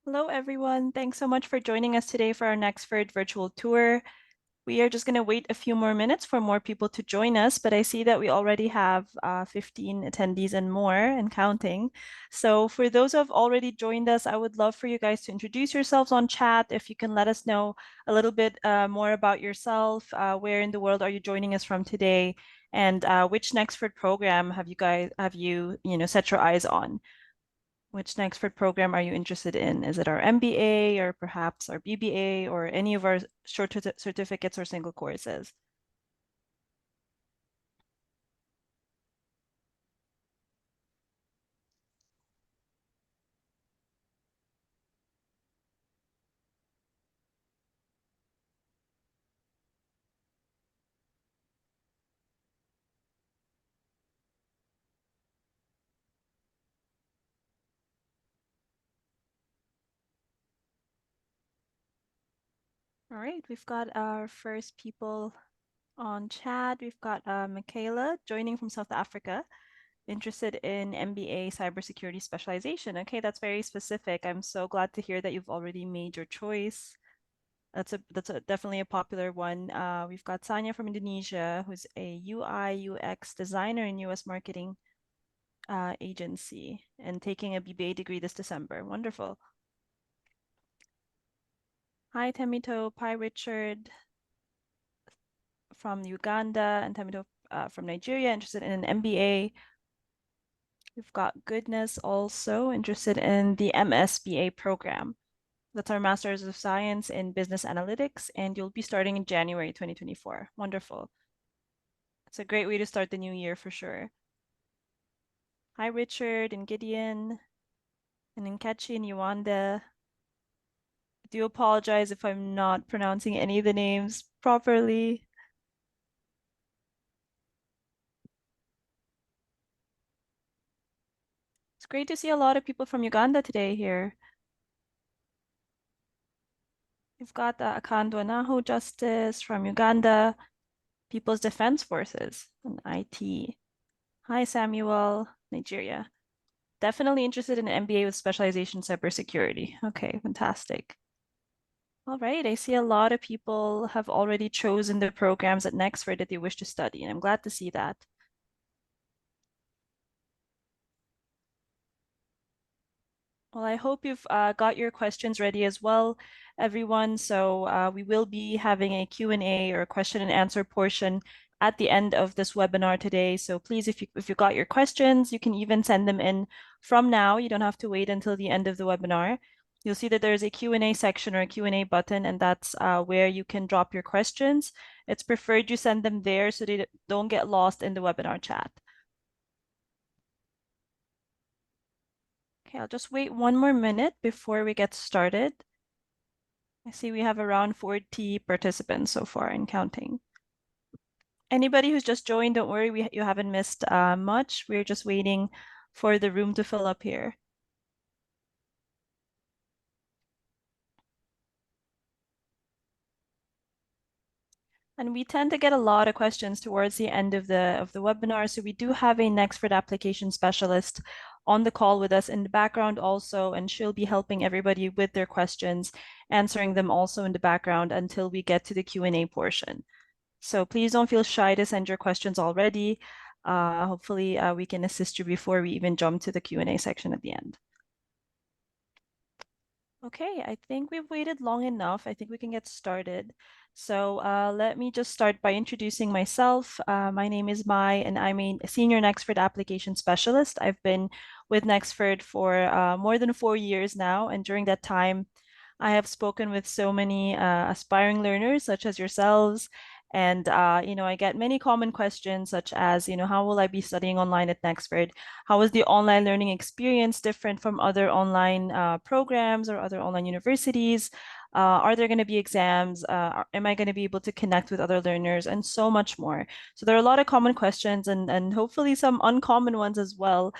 Hello, everyone. Thanks so much for joining us today for our Nexford Virtual Tour. We are just going to wait a few more minutes for more people to join us, but I see that we already have 15 attendees and more and counting. So for those who have already joined us, I would love for you guys to introduce yourselves on chat. If you can let us know a little bit more about yourself, where in the world are you joining us from today, and which Nexford program have you set your eyes on? Which Nexford program are you interested in? Is it our MBA or perhaps our BBA or any of our short certificates or single courses? All right, we've got our first people on chat. We've got Michaela joining from South Africa, interested in MBA cybersecurity specialization. Okay, that's very specific. I'm so glad to hear that you've already made your choice. That's definitely a popular one. We've got Sanya from Indonesia, who's a UI UX designer in US marketing agency and taking a BBA degree this December. Wonderful. Hi, Temito. Hi, Richard from Uganda and Temito from Nigeria, interested in an MBA. We've got Goodness also interested in the MSBA program. That's our Masters of Science in Business Analytics, and you'll be starting in January 2024. Wonderful. It's a great way to start the new year for sure. Hi, Richard and Gideon and Nkechi and Yuanda. I do apologize if I'm not pronouncing any of the names properly. It's great to see a lot of people from Uganda today here. We've got Akandwa Naho Justice from Uganda, People's Defense Forces, and IT. Hi, Samuel, Nigeria. Definitely interested in an MBA with specialization in cybersecurity. Okay, fantastic. All right, I see a lot of people have already chosen the programs at Nexford that they wish to study, and I'm glad to see that. Well, I hope you've got your questions ready as well, everyone. So we will be having a Q&A or a question and answer portion at the end of this webinar today. So please, if you got your questions, you can even send them in from now. You don't have to wait until the end of the webinar. You'll see that there's a Q&A section or a Q&A button, and that's where you can drop your questions. It's preferred you send them there so they don't get lost in the webinar chat. Okay, I'll just wait one more minute before we get started. I see we have around 40 participants so far and counting. Anybody who's just joined, don't worry, you haven't missed much. We're just waiting for the room to fill up here. And we tend to get a lot of questions towards the end of the webinar. So we do have a Nexford application specialist on the call with us in the background also, and she'll be helping everybody with their questions, answering them also in the background until we get to the Q&A portion. So please don't feel shy to send your questions already. Hopefully we can assist you before we even jump to the Q&A section at the end. Okay, I think we've waited long enough. I think we can get started. So let me just start by introducing myself. My name is Mai, and I'm a senior Nexford application specialist. I've been with Nexford for more than 4 years now, and during that time, I have spoken with so many aspiring learners, such as yourselves. And I get many common questions, such as, how will I be studying online at Nexford? How is the online learning experience different from other online programs or other online universities? Are there going to be exams? Am I going to be able to connect with other learners? And so much more. So there are a lot of common questions and hopefully some uncommon ones as well.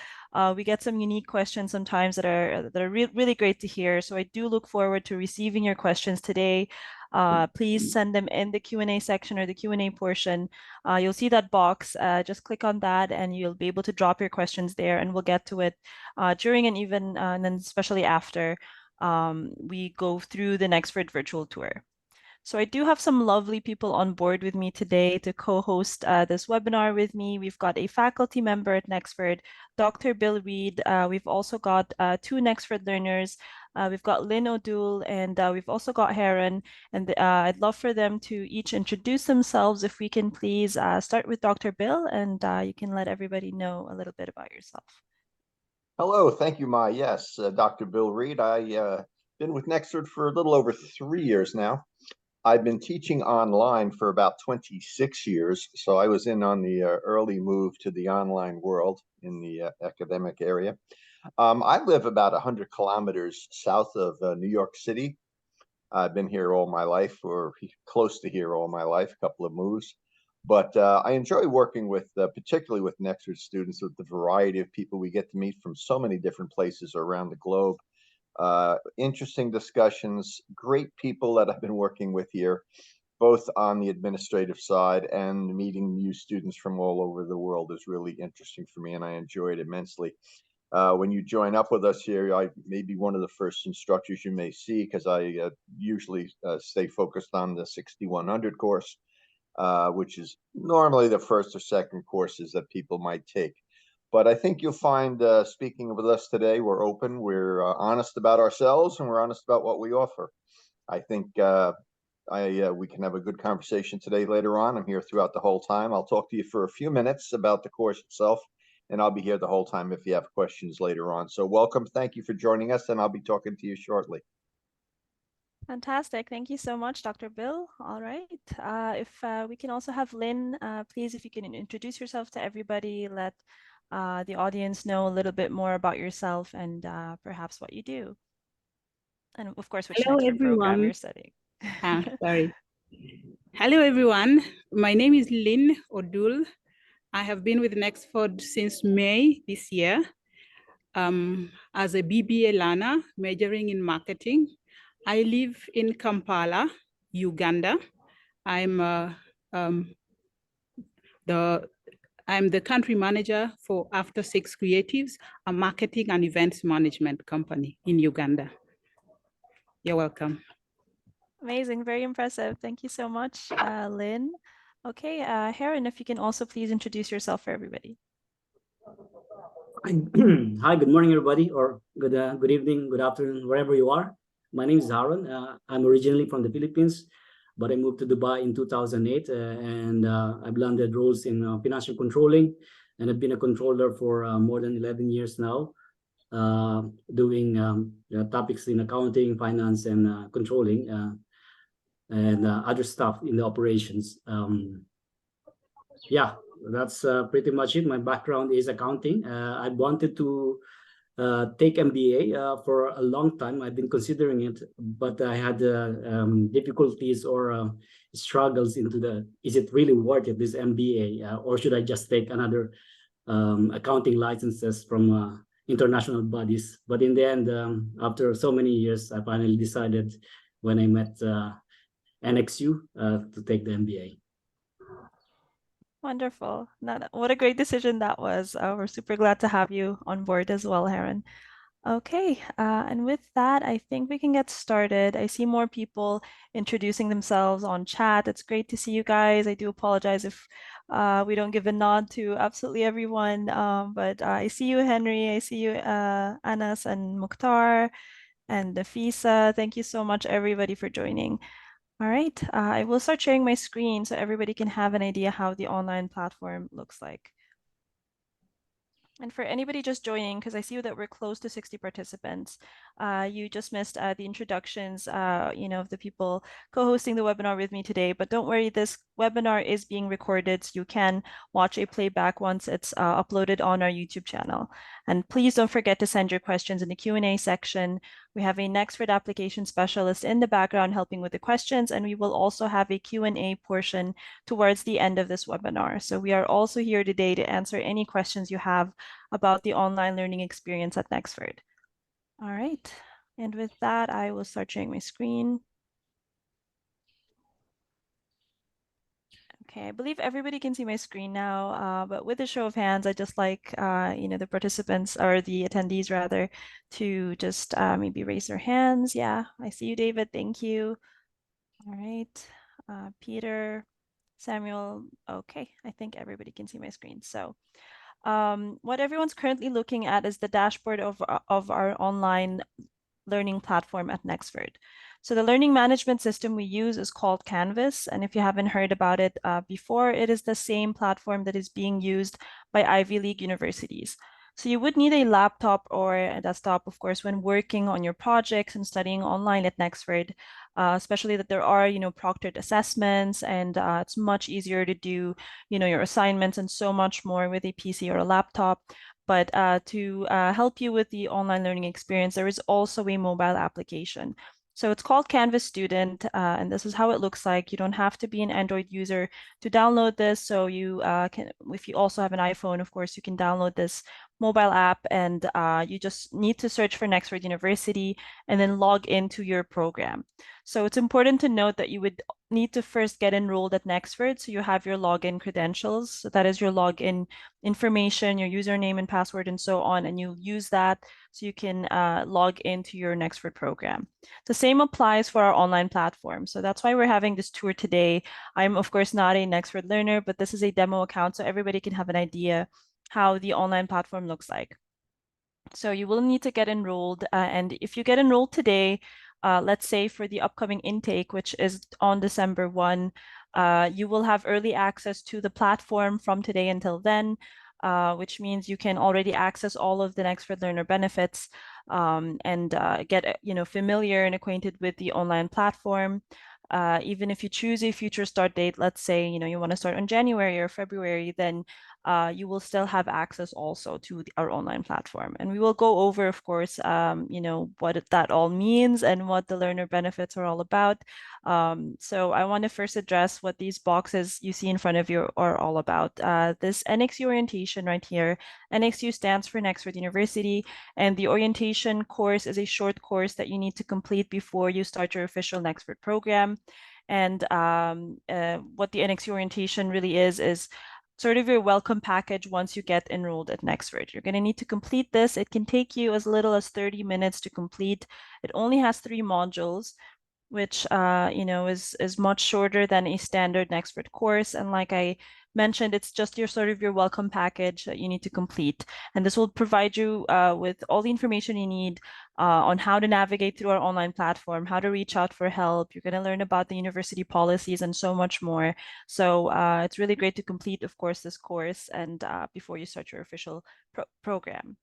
We get some unique questions sometimes that are really great to hear. So I do look forward to receiving your questions today. Please send them in the Q&A section or the Q&A portion. You'll see that box. Just click on that and you'll be able to drop your questions there, and we'll get to it during and even and then especially after. we go through the Nexford Virtual Tour. So I do have some lovely people on board with me today to co-host this webinar with me. We've got a faculty member at Nexford, Dr. Bill Reed. We've also got two Nexford learners. We've got Lynn Odul, and we've also got Haron. And I'd love for them to each introduce themselves. If we can please start with Dr. Bill, and you can let everybody know a little bit about yourself. Hello, thank you, Mai. Yes, Dr. Bill Reed. I've been with Nexford for a little over 3 years now. I've been teaching online for about 26 years, so I was in on the early move to the online world in the academic area. I live about 100 kilometers south of New York City. I've been here all my life, or close to here all my life, a couple of moves. But I enjoy working with, particularly with Nexford students, with the variety of people we get to meet from so many different places around the globe. Interesting discussions, great people that I've been working with here, both on the administrative side, and meeting new students from all over the world is really interesting for me, and I enjoy it immensely. When you join up with us here, I may be one of the first instructors you may see, because I usually stay focused on the 6100 course, which is normally the first or second courses that people might take. But I think you'll find, speaking with us today, we're open, we're honest about ourselves, and we're honest about what we offer. I think we can have a good conversation today later on. I'm here throughout the whole time. I'll talk to you for a few minutes about the course itself, and I'll be here the whole time if you have questions later on. So welcome. Thank you for joining us, and I'll be talking to you shortly. Fantastic. Thank you so much, Dr. Bill. All right. If we can also have Lynn, please, if you can introduce yourself to everybody, let the audience know a little bit more about yourself and perhaps what you do. And of course, which Hello, Nexford program everyone. you're studying. Sorry. Hello, everyone. My name is Lynn Odul. I have been with Nexford since May this year as a BBA learner majoring in marketing. I live in Kampala, Uganda. I'm the country manager for Aftersix Creatives, a marketing and events management company in Uganda. You're welcome. Amazing, very impressive. Thank you so much, Lynn. Okay, Haron, if you can also please introduce yourself for everybody. Hi, good morning, everybody, or good evening, good afternoon, wherever you are. My name is Haron. I'm originally from the Philippines, but I moved to Dubai in 2008, and I've landed roles in financial controlling, and I've been a controller for more than 11 years now, doing topics in accounting, finance, and controlling, and other stuff in the operations. Yeah, that's pretty much it. My background is accounting. I wanted to take MBA for a long time. I've been considering it, but I had difficulties or struggles into is it really worth it, this MBA, or should I just take another accounting licenses from international bodies? But in the end, after so many years, I finally decided when I met NXU to take the MBA. Wonderful. What a great decision that was. We're super glad to have you on board as well, Haron. Okay, and with that, I think we can get started. I see more people introducing themselves on chat. It's great to see you guys. I do apologize if we don't give a nod to absolutely everyone, but I see you, Henry. I see you, Anas and Mukhtar and Nafisa. Thank you so much, everybody, for joining. All right, I will start sharing my screen so everybody can have an idea how the online platform looks like. And for anybody just joining, because I see that we're close to 60 participants, you just missed the introductions, of the people co-hosting the webinar with me today. But don't worry, this webinar is being recorded, so you can watch a playback once it's uploaded on our YouTube channel. And please don't forget to send your questions in the Q&A section. We have a Nexford application specialist in the background helping with the questions, and we will also have a Q&A portion towards the end of this webinar. So we are also here today to answer any questions you have about the online learning experience at Nexford. All right, and with that, I will start sharing my screen. Okay, I believe everybody can see my screen now, but with a show of hands, I just like, the participants or the attendees rather, to just maybe raise their hands. Yeah, I see you, David. Thank you. All right, Peter, Samuel. Okay, I think everybody can see my screen. So what everyone's currently looking at is the dashboard of our online learning platform at Nexford. So the learning management system we use is called Canvas. And if you haven't heard about it before, it is the same platform that is being used by Ivy League universities. So you would need a laptop or a desktop, of course, when working on your projects and studying online at Nexford, especially that there are, proctored assessments, and it's much easier to do, your assignments and so much more with a PC or a laptop. But to help you with the online learning experience, there is also a mobile application. So it's called Canvas Student, and this is how it looks like. You don't have to be an Android user to download this. So you can, if you also have an iPhone, of course, you can download this mobile app, and you just need to search for Nexford University and then log into your program. So it's important to note that you would need to first get enrolled at Nexford. So you have your login credentials. So that is your login information, your username and password, and so on. And you'll use that so you can log into your Nexford program. The same applies for our online platform. So that's why we're having this tour today. I'm, of course, not a Nexford learner, but this is a demo account so everybody can have an idea how the online platform looks like. So you will need to get enrolled. And if you get enrolled today, let's say for the upcoming intake, which is on December 1, you will have early access to the platform from today until then, which means you can already access all of the Nexford Learner benefits and get familiar and acquainted with the online platform. Even if you choose a future start date, let's say you want to start on January or February, then you will still have access also to our online platform. And we will go over, of course, what that all means and what the learner benefits are all about. So I want to first address what these boxes you see in front of you are all about. This NXU orientation right here, NXU stands for Nexford University, and the orientation course is a short course that you need to complete before you start your official Nexford program. And what the NXU orientation really is sort of your welcome package once you get enrolled at Nexford. You're going to need to complete this. It can take you as little as 30 minutes to complete. It only has 3 modules, which is much shorter than a standard Nexford course. And like I mentioned, it's just your welcome package that you need to complete. And this will provide you with all the information you need on how to navigate through our online platform, how to reach out for help. You're going to learn about the university policies and so much more. So it's really great to complete, of course, this course and before you start your official program.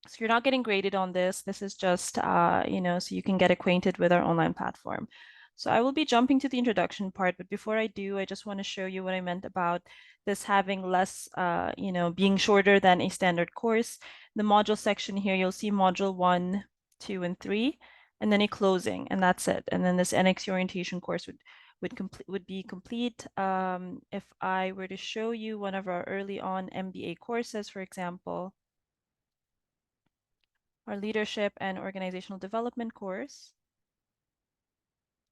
So you're not getting graded on this. This is just, so you can get acquainted with our online platform. So I will be jumping to the introduction part, but before I do, I just want to show you what I meant about this having less, being shorter than a standard course. The module section here, you'll see module 1, 2, and 3, and then a closing, and that's it. And then this NXU orientation course would be complete. If I were to show you one of our early on MBA courses, for example, our leadership and organizational development course,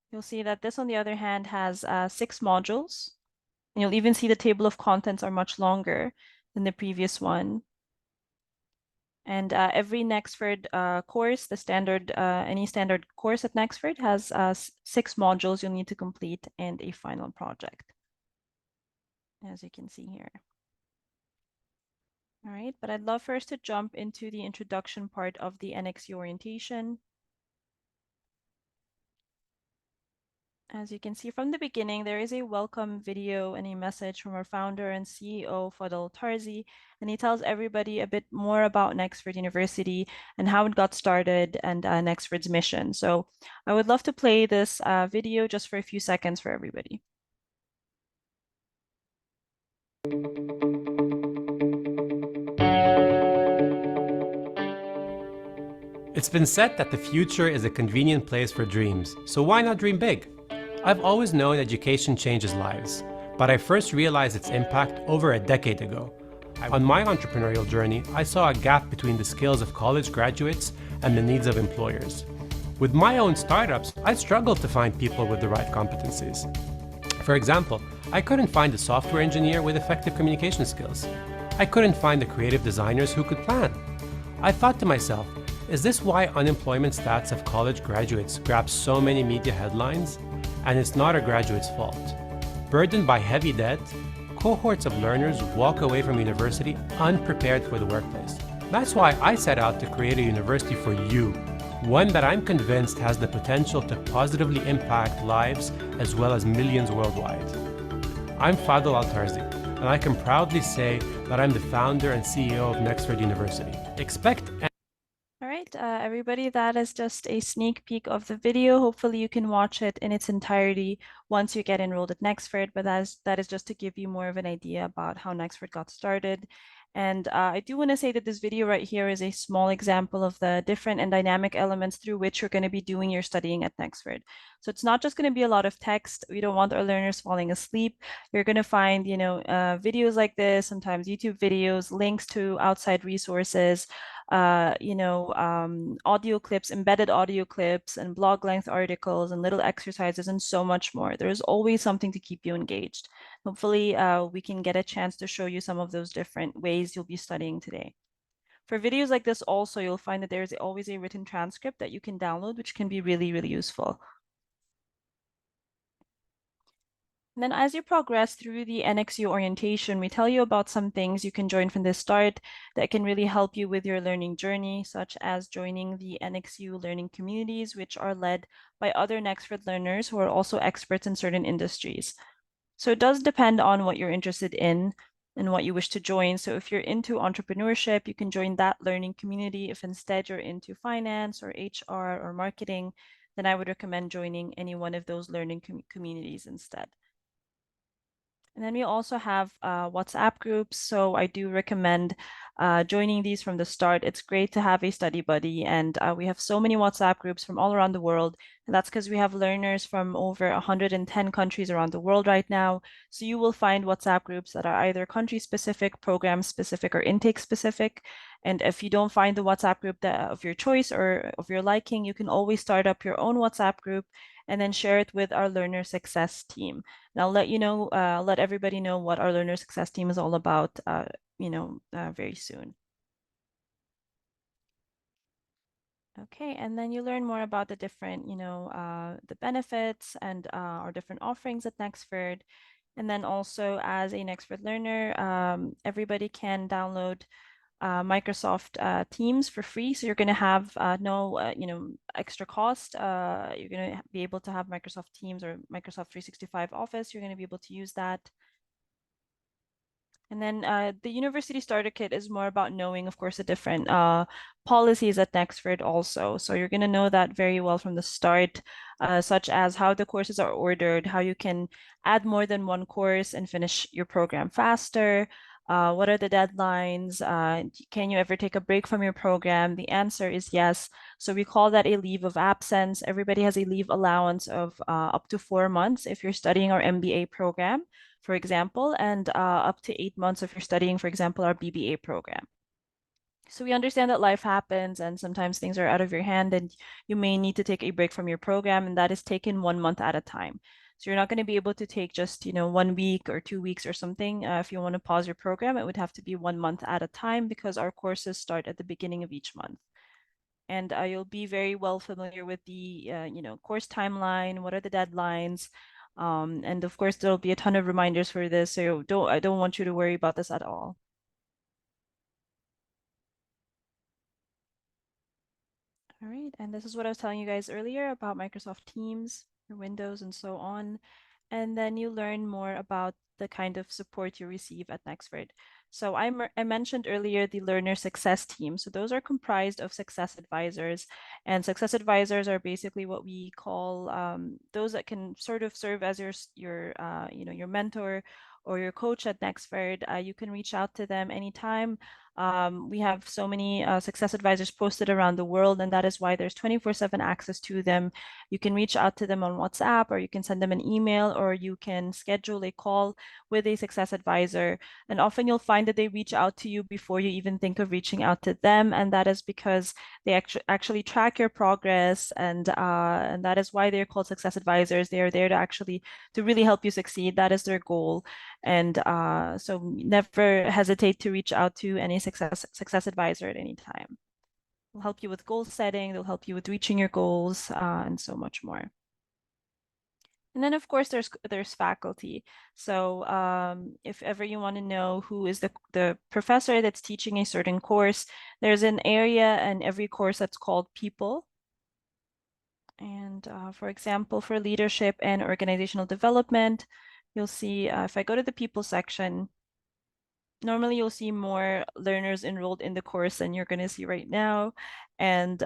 you'll see that this, on the other hand, has 6 modules. And you'll even see the table of contents are much longer than the previous one. And every Nexford course, any standard course at Nexford has 6 modules you'll need to complete and a final project, as you can see here. All right, but I'd love first to jump into the introduction part of the NXU orientation. As you can see from the beginning, there is a welcome video and a message from our founder and CEO, Odul, and he tells everybody a bit more about Nexford University and how it got started and Nexford's mission. So I would love to play this video just for a few seconds for everybody. It's been said that the future is a convenient place for dreams, so why not dream big? I've always known education changes lives, but I first realized its impact over a decade ago. On my entrepreneurial journey, I saw a gap between the skills of college graduates and the needs of employers. With my own startups, I struggled to find people with the right competencies. For example, I couldn't find a software engineer with effective communication skills. I couldn't find the creative designers who could plan. I thought to myself, is this why unemployment stats of college graduates grab so many media headlines? And it's not a graduate's fault. Burdened by heavy debt, cohorts of learners walk away from university unprepared for the workplace. That's why I set out to create a university for you, one that I'm convinced has the potential to positively impact lives as well as millions worldwide. I'm Fadel Al-Tarzi, and I can proudly say that I'm the founder and CEO of Nexford University. Expect All right, everybody, that is just a sneak peek of the video. Hopefully you can watch it in its entirety once you get enrolled at Nexford, but that is just to give you more of an idea about how Nexford got started. And I do want to say that this video right here is a small example of the different and dynamic elements through which you're going to be doing your studying at Nexford. So it's not just going to be a lot of text. We don't want our learners falling asleep. You're going to find, videos like this, sometimes YouTube videos, links to outside resources, audio clips, embedded audio clips, and blog length articles, and little exercises, and so much more. There's always something to keep you engaged. Hopefully, we can get a chance to show you some of those different ways you'll be studying today. For videos like this also, you'll find that there's always a written transcript that you can download, which can be really, really useful. And then as you progress through the NXU orientation, we tell you about some things you can join from the start that can really help you with your learning journey, such as joining the NXU learning communities, which are led by other Nexford learners who are also experts in certain industries. So it does depend on what you're interested in and what you wish to join. So if you're into entrepreneurship, you can join that learning community. If instead you're into finance or HR or marketing, then I would recommend joining any one of those learning communities instead. And then we also have WhatsApp groups. So I do recommend joining these from the start. It's great to have a study buddy. And we have so many WhatsApp groups from all around the world. And that's because we have learners from over 110 countries around the world right now. So you will find WhatsApp groups that are either country specific, program specific, or intake specific. And if you don't find the WhatsApp group of your choice or of your liking, you can always start up your own WhatsApp group and then share it with our learner success team. And I'll let everybody know what our learner success team is all about, very soon. Okay, and then you learn more about the different, the benefits and our different offerings at Nexford. And then also as a Nexford learner, everybody can download Microsoft Teams for free. So you're going to have no, extra cost. You're going to be able to have Microsoft Teams or Microsoft 365 Office. You're going to be able to use that. And then the University Starter Kit is more about knowing, of course, the different policies at Nexford also. So you're going to know that very well from the start, such as how the courses are ordered, how you can add more than one course and finish your program faster. What are the deadlines? Can you ever take a break from your program? The answer is yes. So we call that a leave of absence. Everybody has a leave allowance of up to 4 months if you're studying our MBA program, for example, and up to 8 months if you're studying, for example, our BBA program. So we understand that life happens and sometimes things are out of your hand and you may need to take a break from your program, and that is taken 1 month at a time. So you're not going to be able to take just, 1 week or 2 weeks or something. If you want to pause your program, it would have to be 1 month at a time because our courses start at the beginning of each month. And you'll be very well familiar with the, course timeline, what are the deadlines, and of course, there'll be a ton of reminders for this. So I don't want you to worry about this at all. All right, and this is what I was telling you guys earlier about Microsoft Teams, your Windows, and so on. And then you learn more about the kind of support you receive at Nexford. So I mentioned earlier the learner success team. So those are comprised of success advisors, and success advisors are basically what we call those that can sort of serve as your mentor or your coach at Nexford. You can reach out to them anytime. We have so many success advisors posted around the world, and that is why there's 24/7 access to them. You can reach out to them on WhatsApp, or you can send them an email, or you can schedule a call with a success advisor. And often you'll find that they reach out to you before you even think of reaching out to them, and that is because they actually track your progress, and that is why they're called success advisors. They are there to really help you succeed. That is their goal. And so never hesitate to reach out to any success advisor at any time. They'll help you with goal setting, they'll help you with reaching your goals, and so much more. And then of course there's faculty. So if ever you want to know who is the professor that's teaching a certain course, there's an area in every course that's called people. And for example, for leadership and organizational development, you'll see if I go to the people section, normally you'll see more learners enrolled in the course than you're going to see right now. And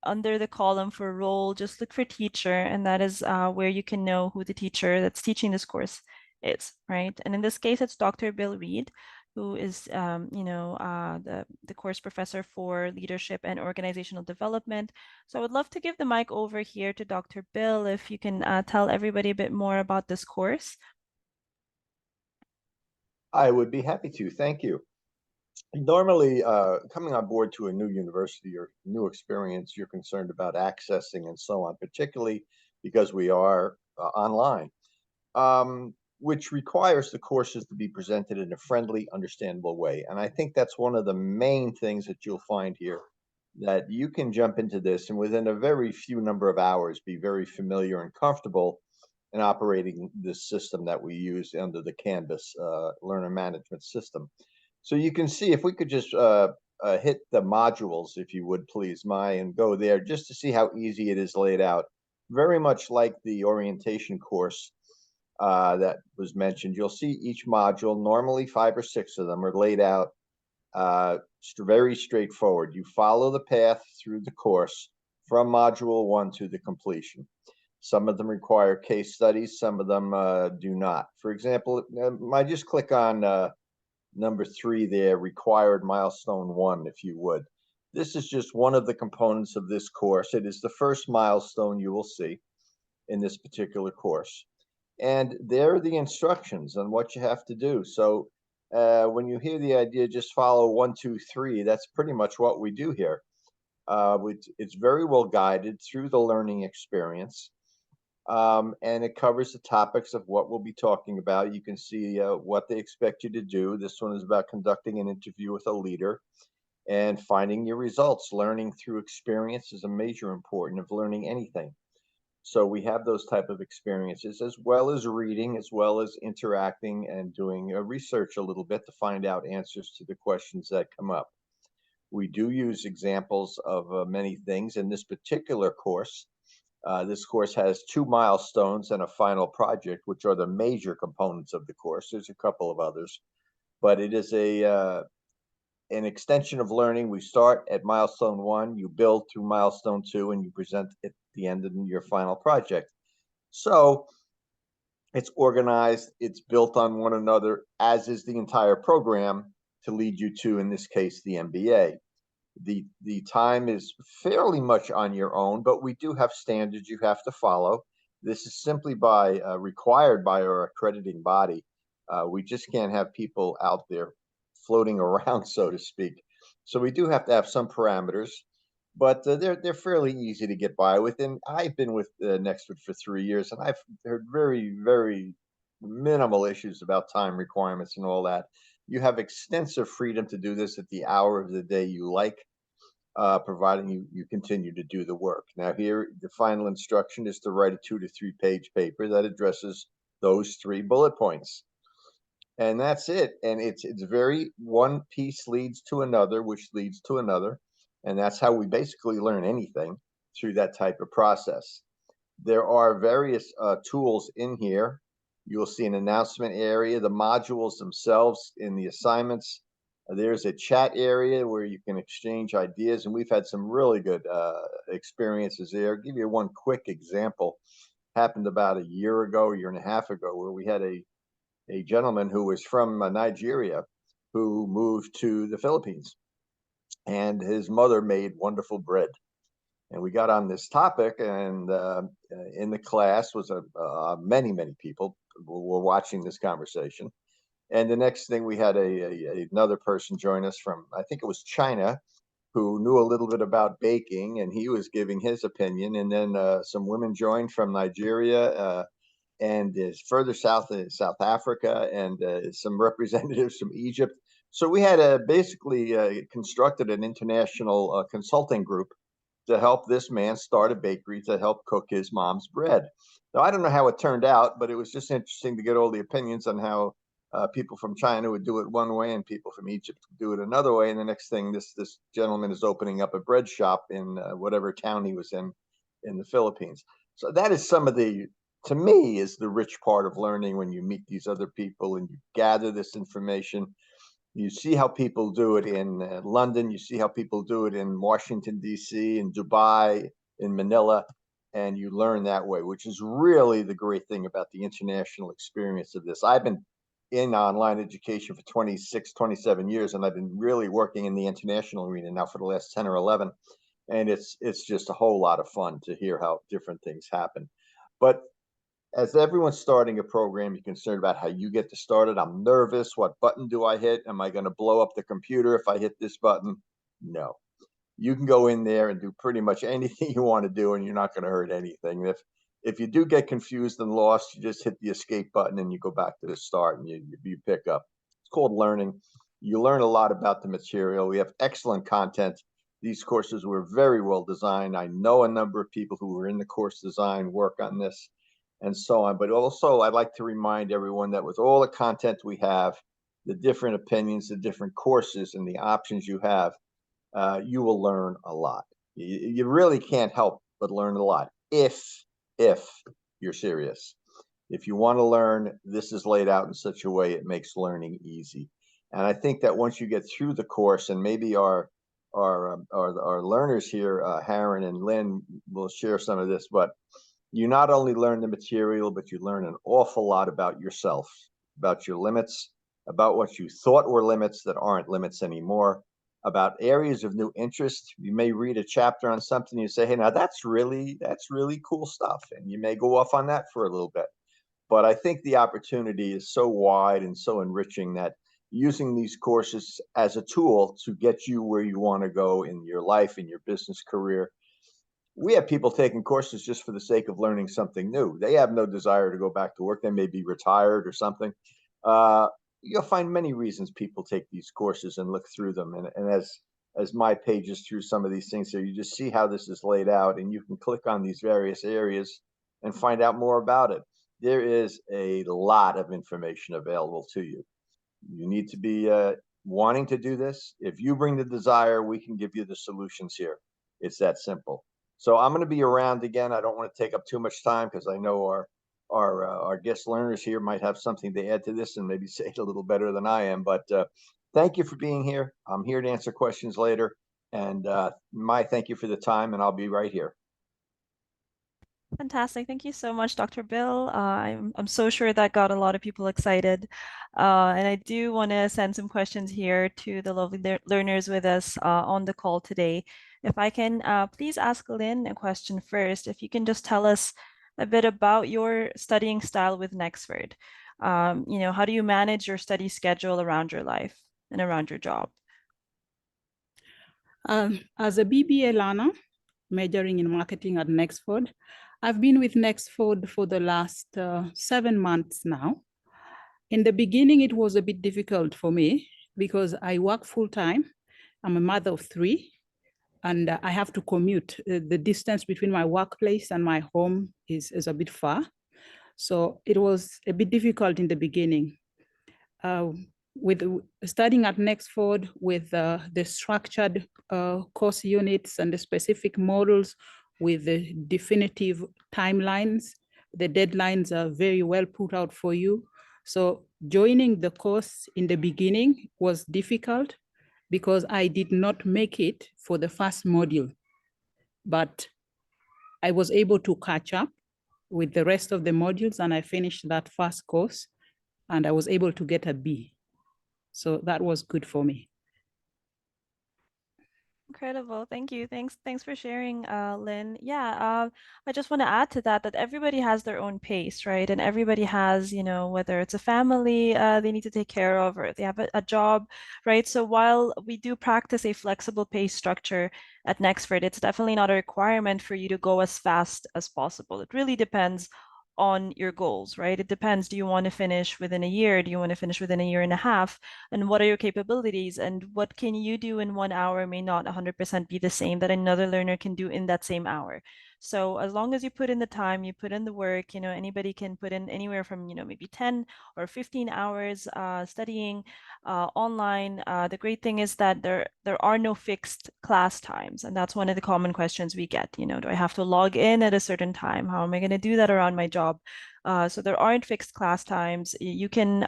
under the column for role, just look for teacher, and that is where you can know who the teacher that's teaching this course is, right? And in this case, it's Dr. Bill Reed, who is, the course professor for leadership and organizational development. So I would love to give the mic over here to Dr. Bill, if you can tell everybody a bit more about this course. I would be happy to. Thank you. Normally, coming on board to a new university or new experience, you're concerned about accessing and so on, particularly because we are online, which requires the courses to be presented in a friendly, understandable way. And I think that's one of the main things that you'll find here, that you can jump into this and within a very few number of hours be very familiar and comfortable in operating this system that we use under the Canvas learner management system. So you can see, if we could just hit the modules, if you would please, Mai, and go there just to see how easy it is laid out. Very much like the orientation course that was mentioned. You'll see each module, normally 5 or 6 of them, are laid out very straightforward. You follow the path through the course from module 1 to the completion. Some of them require case studies, some of them do not. For example, I just click on number 3 there, required milestone 1, if you would. This is just one of the components of this course. It is the first milestone you will see in this particular course. And there are the instructions on what you have to do. So when you hear the idea, just follow 1, 2, 3, that's pretty much what we do here. It's very well guided through the learning experience. And it covers the topics of what we'll be talking about. You can see what they expect you to do. This one is about conducting an interview with a leader and finding your results. Learning through experience is a major important of learning anything. So we have those type of experiences, as well as reading, as well as interacting and doing research a little bit to find out answers to the questions that come up. We do use examples of many things in this particular course. This course has 2 milestones and a final project, which are the major components of the course. There's a couple of others, but it is an extension of learning. We start at milestone 1, you build through milestone 2, and you present at the end of your final project. So it's organized, it's built on one another, as is the entire program, to lead you to, in this case, the MBA. The time is fairly much on your own, but we do have standards you have to follow. This is simply required by our accrediting body. We just can't have people out there floating around, so to speak. So we do have to have some parameters, but they're fairly easy to get by with. And I've been with Nexford for 3 years, and I've heard very, very minimal issues about time requirements and all that. You have extensive freedom to do this at the hour of the day you like, providing you continue to do the work. Now here, the final instruction is to write a 2 to 3 page paper that addresses those 3 bullet points. And that's it. And it's very, one piece leads to another, which leads to another. And that's how we basically learn anything, through that type of process. There are various tools in here. You'll see an announcement area, the modules themselves in the assignments. There's a chat area where you can exchange ideas, and we've had some really good experiences there. I'll give you one quick example. Happened about a year and a half ago, where we had a gentleman who was from Nigeria, who moved to the Philippines, and his mother made wonderful bread. And we got on this topic, and in the class was many people were watching this conversation. And the next thing, we had another person join us from, I think it was China, who knew a little bit about baking, and he was giving his opinion. And then some women joined from Nigeria, and is further south in South Africa, and some representatives from Egypt. So we had basically constructed an international consulting group to help this man start a bakery to help cook his mom's bread. Now, I don't know how it turned out, but it was just interesting to get all the opinions on how people from China would do it one way and people from Egypt would do it another way. And the next thing, this gentleman is opening up a bread shop in whatever town he was in the Philippines. So that is some of the, to me, is the rich part of learning, when you meet these other people and you gather this information. You see how people do it in London. You see how people do it in Washington, D.C., in Dubai, in Manila, and you learn that way, which is really the great thing about the international experience of this. I've been in online education for 26, 27 years, and I've been really working in the international arena now for the last 10 or 11. And it's just a whole lot of fun to hear how different things happen. But as everyone's starting a program, you're concerned about how you get to start it. I'm nervous. What button do I hit? Am I going to blow up the computer if I hit this button? No. You can go in there and do pretty much anything you want to do, and you're not going to hurt anything. If you do get confused and lost, you just hit the escape button and you go back to the start, and you pick up. It's called learning. You learn a lot about the material. We have excellent content. These courses were very well designed. I know a number of people who were in the course design work on this, and so on. But also, I'd like to remind everyone that with all the content we have, the different opinions, the different courses, and the options you have, you will learn a lot. You really can't help but learn a lot if you're serious. If you want to learn, this is laid out in such a way it makes learning easy. And I think that once you get through the course, and maybe our learners here, Haron and Lynn, will share some of this, but you not only learn the material, but you learn an awful lot about yourself, about your limits, about what you thought were limits that aren't limits anymore, about areas of new interest. You may read a chapter on something, you say, hey, now that's really cool stuff. And you may go off on that for a little bit. But I think the opportunity is so wide and so enriching that using these courses as a tool to get you where you want to go in your life, in your business career. We have people taking courses just for the sake of learning something new. They have no desire to go back to work. They may be retired or something. You'll find many reasons people take these courses and look through them. And as my pages through some of these things here, you just see how this is laid out, and you can click on these various areas and find out more about it. There is a lot of information available to you. You need to be wanting to do this. If you bring the desire, we can give you the solutions here. It's that simple. So I'm going to be around again. I don't want to take up too much time because I know our guest learners here might have something to add to this and maybe say it a little better than I am. But thank you for being here. I'm here to answer questions later. And thank you for the time, and I'll be right here. Fantastic. Thank you so much, Dr. Bill. I'm so sure that got a lot of people excited. And I do want to send some questions here to the lovely learners with us on the call today. If I can please ask Lynn a question first. If you can just tell us a bit about your studying style with Nexford. How do you manage your study schedule around your life and around your job? As a BBA learner, majoring in marketing at Nexford, I've been with Nexford for the last 7 months now. In the beginning, it was a bit difficult for me because I work full-time. I'm a mother of 3, and I have to commute. The distance between my workplace and my home is a bit far. So it was a bit difficult in the beginning. With studying at Nexford with the structured course units and the specific models with the definitive timelines, the deadlines are very well put out for you. So joining the course in the beginning was difficult because I did not make it for the first module, but I was able to catch up with the rest of the modules, and I finished that first course and I was able to get a B. So that was good for me. Incredible. Thank you. Thanks for sharing, Lynn. Yeah, I just want to add to that everybody has their own pace, right? And everybody has, whether it's a family they need to take care of or they have a job, right? So while we do practice a flexible pace structure at Nexford, it's definitely not a requirement for you to go as fast as possible. It really depends on your goals, right? It depends. Do you want to finish within a year? Do you want to finish within a year and a half? And what are your capabilities? And what can you do in 1 hour may not 100% be the same that another learner can do in that same hour. So as long as you put in the time, you put in the work, anybody can put in anywhere from, maybe 10 or 15 hours studying online. The great thing is that there are no fixed class times, and that's one of the common questions we get. Do I have to log in at a certain time? How am I going to do that around my job? So there aren't fixed class times. You can,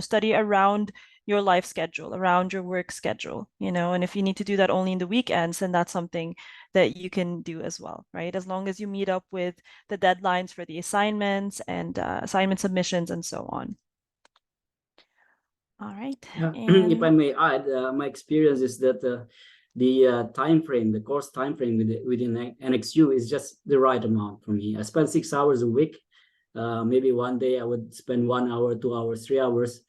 study around your life schedule, around your work schedule, and if you need to do that only in the weekends, then that's something that you can do as well, right? As long as you meet up with the deadlines for the assignments and assignment submissions and so on. All right. If I may add, my experience is that the time frame, the course time frame within NXU is just the right amount for me. I spend 6 hours a week. Maybe one day I would spend 1 hour, 2 hours, 3 hours,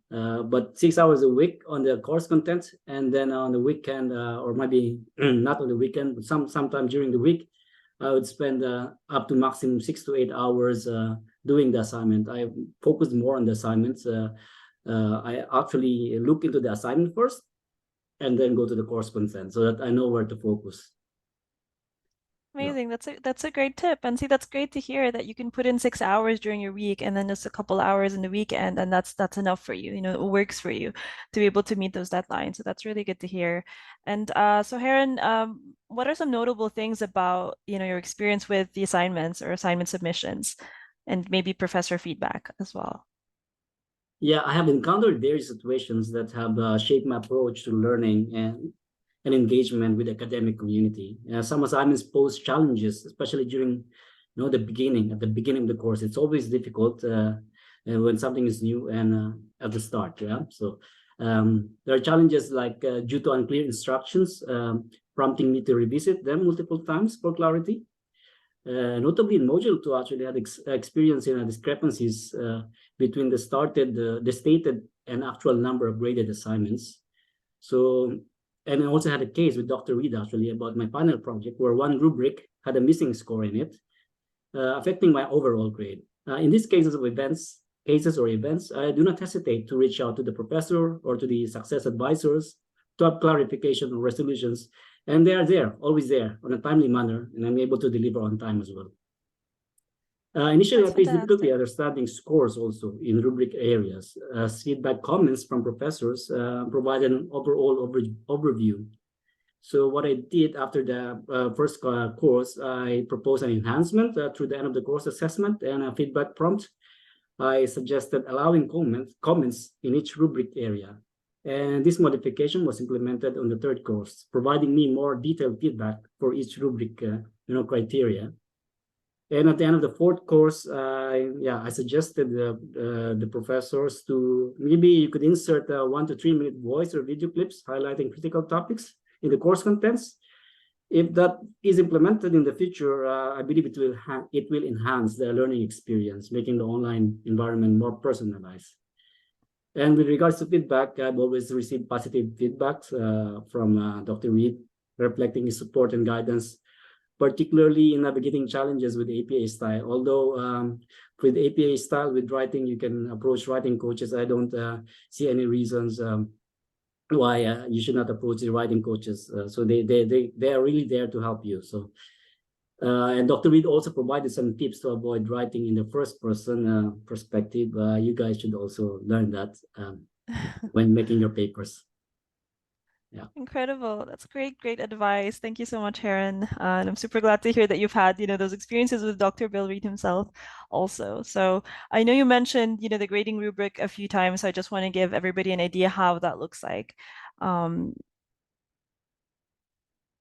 but 6 hours a week on the course content, and then on the weekend, or maybe not on the weekend, but sometime during the week, I would spend up to maximum 6 to 8 hours doing the assignment. I focus more on the assignments. I actually look into the assignment first and then go to the course content so that I know where to focus. Amazing. That's a great tip. And see, that's great to hear that you can put in 6 hours during your week and then just a couple hours in the weekend, and that's enough for you. It works for you to be able to meet those deadlines. So that's really good to hear. And so Haron, what are some notable things about, your experience with the assignments or assignment submissions and maybe professor feedback as well? Yeah, I have encountered various situations that have shaped my approach to learning and engagement with the academic community. Some assignments pose challenges, especially during at the beginning of the course. It's always difficult when something is new and at the start. Yeah, so there are challenges like due to unclear instructions, prompting me to revisit them multiple times for clarity. Notably, in Module 2, actually had experience in discrepancies between the stated and actual number of graded assignments. So, and I also had a case with Dr. Reed actually about my final project where one rubric had a missing score in it, affecting my overall grade. In these cases or events, I do not hesitate to reach out to the professor or to the success advisors to have clarification or resolutions. And they are there, always there, on a timely manner, and I'm able to deliver on time as well. Initially, I faced difficulty understanding scores also in rubric areas. Feedback comments from professors provided an overall overview. So what I did after the first course, I proposed an enhancement through the end of the course assessment and a feedback prompt. I suggested allowing comments in each rubric area. And this modification was implemented on the third course, providing me more detailed feedback for each rubric criteria. And at the end of the fourth course, I suggested the professors to maybe you could insert 1 to 3 minute voice or video clips highlighting critical topics in the course contents. If that is implemented in the future, I believe it will enhance the learning experience, making the online environment more personalized. And with regards to feedback, I've always received positive feedback from Dr. Reed, reflecting his support and guidance, particularly in navigating challenges with APA style. Although with APA style, with writing, you can approach writing coaches. I don't see any reasons why you should not approach the writing coaches. So they are really there to help you. So. And Dr. Reed also provided some tips to avoid writing in the first person perspective. You guys should also learn that when making your papers. Yeah. Incredible. That's great advice. Thank you so much, Haron. And I'm super glad to hear that you've had, those experiences with Dr. Bill Reed himself also. So I know you mentioned, the grading rubric a few times. So I just want to give everybody an idea how that looks like.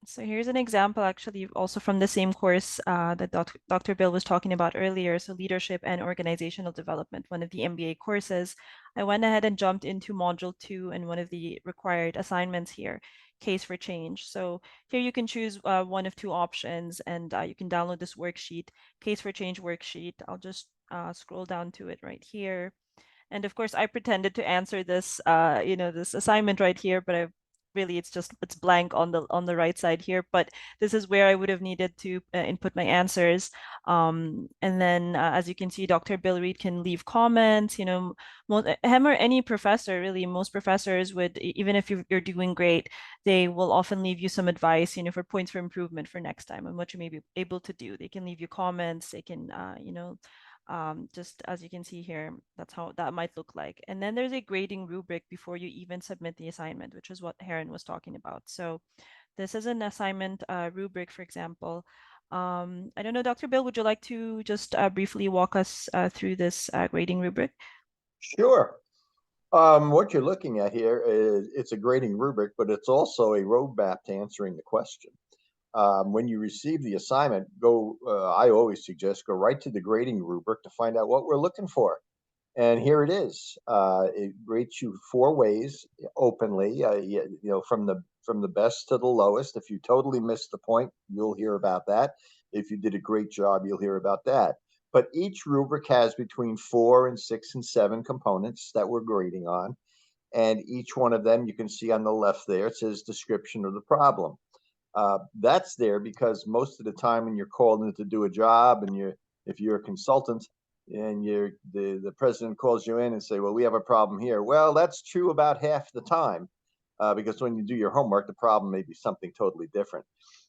So here's an example actually also from the same course that Dr. Bill was talking about earlier. So leadership and organizational development, one of the MBA courses. I went ahead and jumped into module 2 and one of the required assignments here, case for change. So here you can choose one of two options and you can download this worksheet, case for change worksheet. I'll just scroll down to it right here. And of course, I pretended to answer this, this assignment right here, but really it's blank on the right side here. But this is where I would have needed to input my answers. And then, as you can see, Dr. Bill Reed can leave comments. Him or any professor, really, most professors would, even if you're doing great, they will often leave you some advice, for points for improvement for next time and what you may be able to do. They can leave you comments. They can, just as you can see here, that's how that might look like. And then there's a grading rubric before you even submit the assignment, which is what Haron was talking about. So this is an assignment rubric, for example. I don't know, Dr. Bill, would you like to just briefly walk us through this grading rubric? Sure. What you're looking at here is it's a grading rubric, but it's also a roadmap to answering the question. When you receive the assignment, I always suggest go right to the grading rubric to find out what we're looking for. And here it is. It rates you 4 ways openly, from the best to the lowest. If you totally missed the point, you'll hear about that. If you did a great job, you'll hear about that. But each rubric has between 4 and 6 and 7 components that we're grading on. And each one of them, you can see on the left there, it says description of the problem. That's there because most of the time when you're called in to do a job and if you're a consultant and the president calls you in and say, well, we have a problem here. Well, that's true about half the time because when you do your homework, the problem may be something totally different.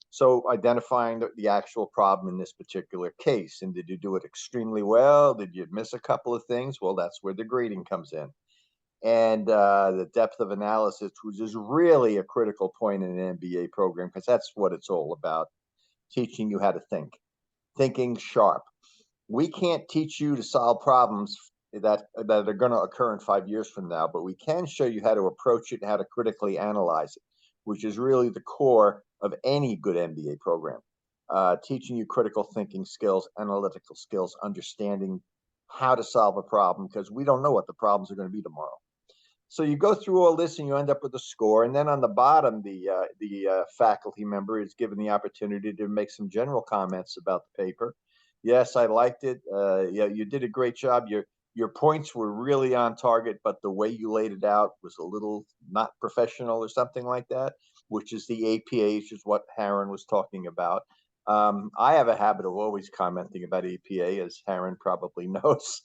So identifying the actual problem in this particular case, and did you do it extremely well? Did you miss a couple of things? Well, that's where the grading comes in. And the depth of analysis, which is really a critical point in an MBA program, because that's what it's all about, teaching you how to think, thinking sharp. We can't teach you to solve problems that are going to occur in 5 years from now, but we can show you how to approach it, how to critically analyze it, which is really the core of any good MBA program. Teaching you critical thinking skills, analytical skills, understanding how to solve a problem, because we don't know what the problems are going to be tomorrow. So you go through all this and you end up with a score. And then on the bottom, the faculty member is given the opportunity to make some general comments about the paper. Yes, I liked it. Yeah, you did a great job. Your points were really on target, but the way you laid it out was a little not professional or something like that, which is the APA, which is what Haron was talking about. I have a habit of always commenting about APA, as Haron probably knows,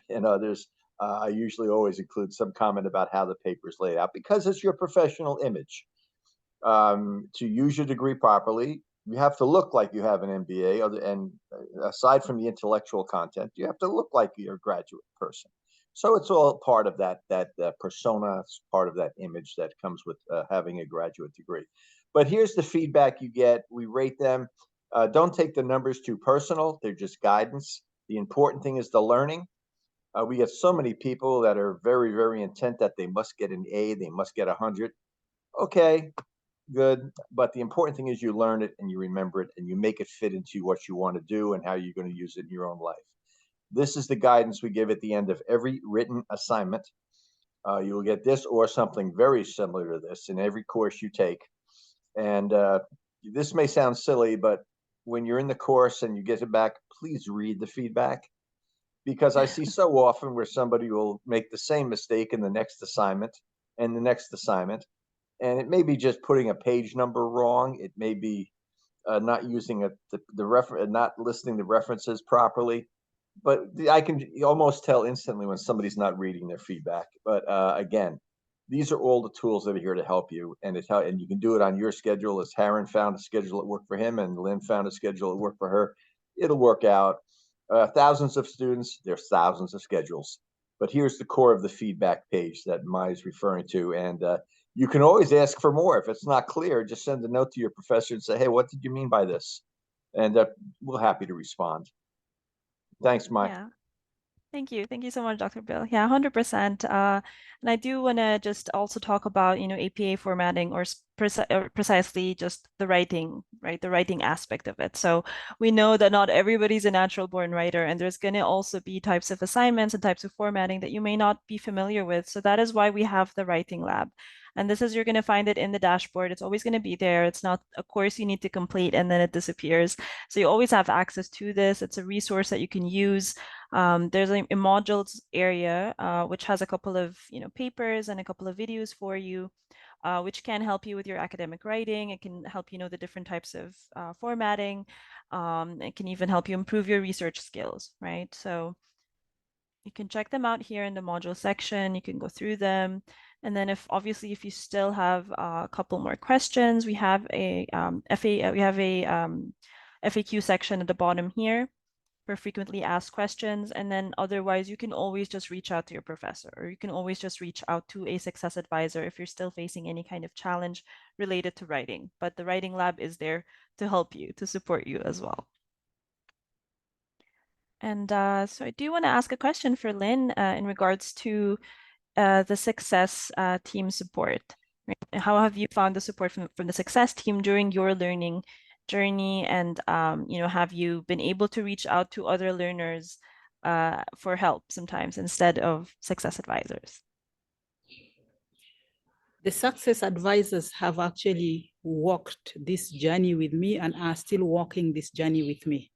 and others. I usually always include some comment about how the paper is laid out because it's your professional image. To use your degree properly, you have to look like you have an MBA, and aside from the intellectual content, you have to look like you're a graduate person. So it's all part of that persona, it's part of that image that comes with having a graduate degree. But here's the feedback you get. We rate them. Don't take the numbers too personal. They're just guidance. The important thing is the learning. We get so many people that are very, very intent that they must get an A, they must get 100. Okay, good. But the important thing is you learn it and you remember it and you make it fit into what you want to do and how you're going to use it in your own life. This is the guidance we give at the end of every written assignment. You will get this or something very similar to this in every course you take. And this may sound silly, but when you're in the course and you get it back, please read the feedback. Because I see so often where somebody will make the same mistake in the next assignment and the next assignment. And it may be just putting a page number wrong. It may be not using not listing the references properly. But I can almost tell instantly when somebody's not reading their feedback. But again, these are all the tools that are here to help you. And you can do it on your schedule. As Haron found a schedule that worked for him and Lynn found a schedule that worked for her, it'll work out. Thousands of students, there's thousands of schedules. But here's the core of the feedback page that Mai is referring to. And you can always ask for more. If it's not clear, just send a note to your professor and say, hey, what did you mean by this? And we're happy to respond. Thanks, Mai. Yeah. Thank you. Thank you so much, Dr. Bill. Yeah, 100%. And I do want to just also talk about, APA formatting or precisely just the writing, right? The writing aspect of it. So we know that not everybody's a natural born writer, and there's going to also be types of assignments and types of formatting that you may not be familiar with. So that is why we have the writing lab. And this is, you're going to find it in the dashboard. It's always going to be there. It's not a course you need to complete and then it disappears. So you always have access to this. It's a resource that you can use. There's a modules area, which has a couple of papers and a couple of videos for you, which can help you with your academic writing. It can help you know the different types of formatting. It can even help you improve your research skills, right? So you can check them out here in the module section. You can go through them. And then obviously if you still have a couple more questions, we have a FAQ section at the bottom here for frequently asked questions. And then otherwise, you can always just reach out to your professor, or you can always just reach out to a success advisor if you're still facing any kind of challenge related to writing. But the writing lab is there to help you, to support you as well. And so I do want to ask a question for Lynn in regards to the success team support. Right? How have you found the support from the success team during your learning journey? And have you been able to reach out to other learners for help sometimes instead of success advisors? The success advisors have actually walked this journey with me and are still walking this journey with me.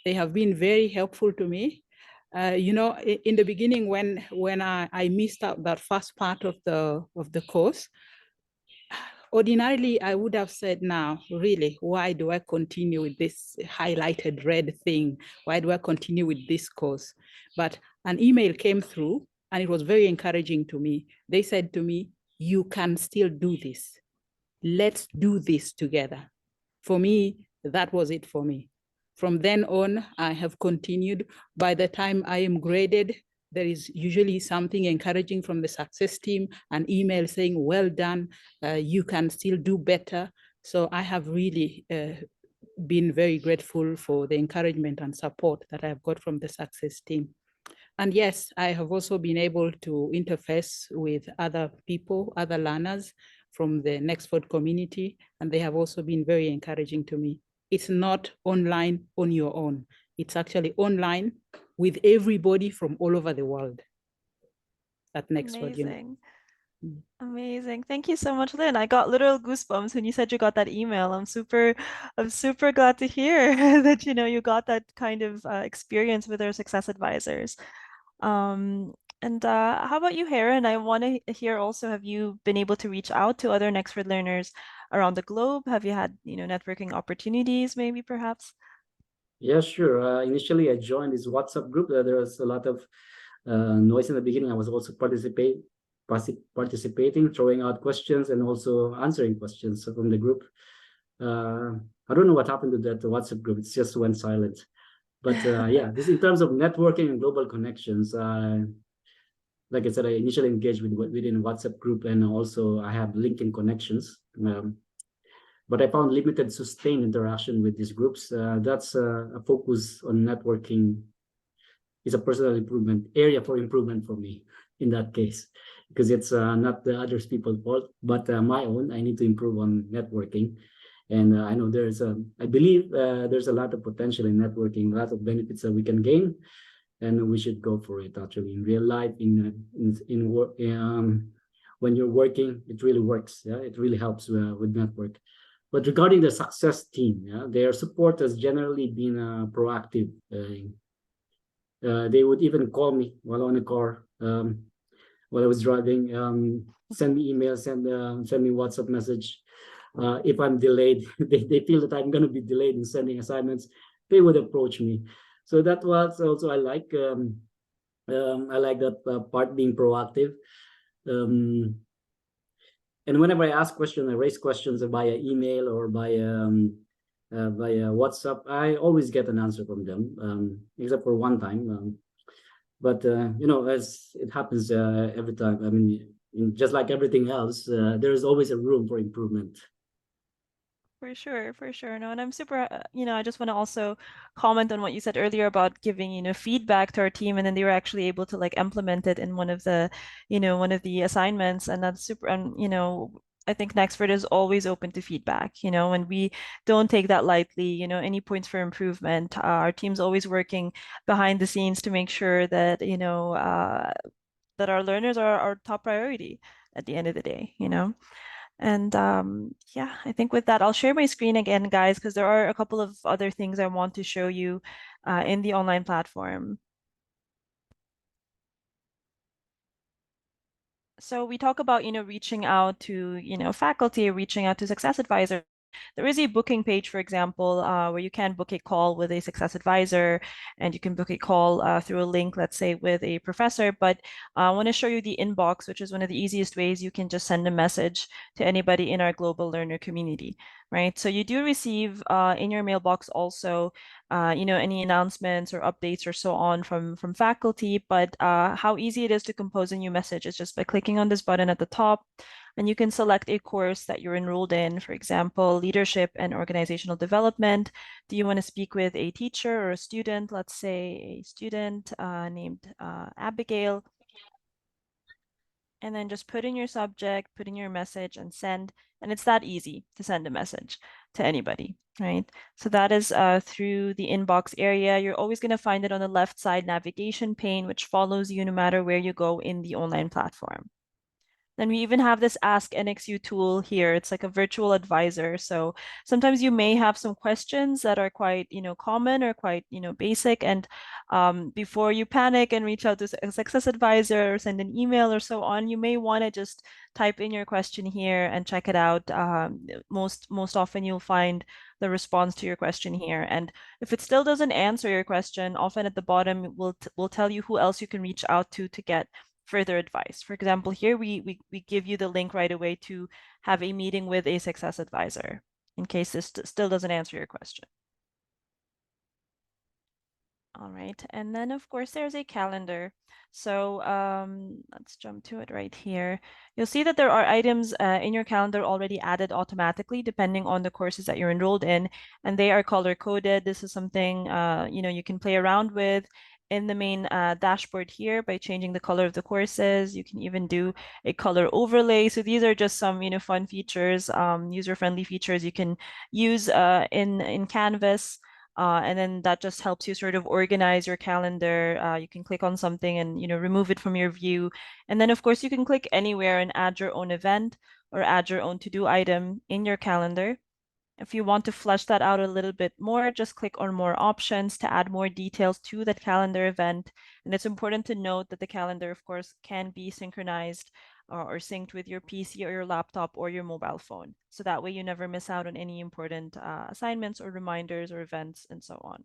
They have been very helpful to me. In the beginning, when I missed out that first part of the course, ordinarily I would have said, now, really, why do I continue with this highlighted red thing? Why do I continue with this course? But an email came through and it was very encouraging to me. They said to me, you can still do this. Let's do this together. For me, that was it for me. From then on, I have continued. By the time I am graded, there is usually something encouraging from the success team, an email saying, well done, you can still do better. So I have really been very grateful for the encouragement and support that I've got from the success team. And yes, I have also been able to interface with other people, other learners from the Nexford community, and they have also been very encouraging to me. It's not online on your own. It's actually online with everybody from all over the world at Nexford. Amazing. Amazing. Thank you so much, Lynn. I got literal goosebumps when you said you got that email. I'm super glad to hear that, you got that kind of experience with our success advisors. And how about you, Haron? I want to hear also, have you been able to reach out to other Nexford learners around the globe? Have you had, networking opportunities, maybe perhaps? Yeah, sure. Initially, I joined this WhatsApp group. There was a lot of noise in the beginning. I was also participating, throwing out questions and also answering questions from the group. I don't know what happened to that WhatsApp group. It just went silent. But yeah, this in terms of networking and global connections. Like I said, I initially engaged within WhatsApp group, and also I have LinkedIn connections. But I found limited sustained interaction with these groups. That's a focus on networking is a personal improvement area for improvement for me in that case, because it's not the others people's fault, but my own. I need to improve on networking. And I know I believe there's a lot of potential in networking, a lot of benefits that we can gain, and we should go for it actually in real life, in work. When you're working, it really works. Yeah, it really helps with network. But regarding the success team, yeah, their support has generally been proactive. They would even call me while on the car, while I was driving, send me emails, send me WhatsApp message. If I'm delayed, they feel that I'm going to be delayed in sending assignments, they would approach me. So that was also I like that part, being proactive. And whenever I ask questions, I raise questions via email or via WhatsApp, I always get an answer from them, except for one time. But as it happens every time, I mean, just like everything else, there is always a room for improvement. For sure, for sure. No, and I'm super, I just want to also comment on what you said earlier about giving, feedback to our team, and then they were actually able to like implement it in one of the assignments, and that's super, and I think Nexford is always open to feedback, and we don't take that lightly, any points for improvement. Our team's always working behind the scenes to make sure that, that our learners are our top priority at the end of the day, And yeah, I think with that, I'll share my screen again, guys, because there are a couple of other things I want to show you in the online platform. So we talk about, reaching out to, faculty, reaching out to success advisors. There is a booking page, for example, where you can book a call with a success advisor, and you can book a call through a link, let's say, with a professor. But I want to show you the inbox, which is one of the easiest ways you can just send a message to anybody in our global learner community, right? So you do receive in your mailbox also, any announcements or updates or so on from faculty. But how easy it is to compose a new message is just by clicking on this button at the top. And you can select a course that you're enrolled in, for example, leadership and organizational development. Do you want to speak with a teacher or a student? Let's say a student named Abigail. And then just put in your subject, put in your message, and send. And it's that easy to send a message to anybody, right? So that is through the inbox area. You're always going to find it on the left side navigation pane, which follows you no matter where you go in the online platform. Then we even have this Ask NXU tool here. It's like a virtual advisor. So sometimes you may have some questions that are quite, common or quite, basic. And before you panic and reach out to a success advisor or send an email or so on, you may want to just type in your question here and check it out. Most often you'll find the response to your question here. And if it still doesn't answer your question, often at the bottom will tell you who else you can reach out to get further advice. For example, here we give you the link right away to have a meeting with a success advisor in case this still doesn't answer your question. All right, and then of course there's a calendar. So let's jump to it right here. You'll see that there are items in your calendar already added automatically depending on the courses that you're enrolled in, and they are color coded. This is something you can play around with in the main dashboard here by changing the color of the courses. You can even do a color overlay. So these are just some fun features, user-friendly features you can use in Canvas. And then that just helps you sort of organize your calendar. You can click on something and remove it from your view. And then of course you can click anywhere and add your own event or add your own to-do item in your calendar. If you want to flesh that out a little bit more, just click on more options to add more details to that calendar event. And it's important to note that the calendar, of course, can be synchronized or synced with your PC or your laptop or your mobile phone. So that way you never miss out on any important assignments or reminders or events and so on.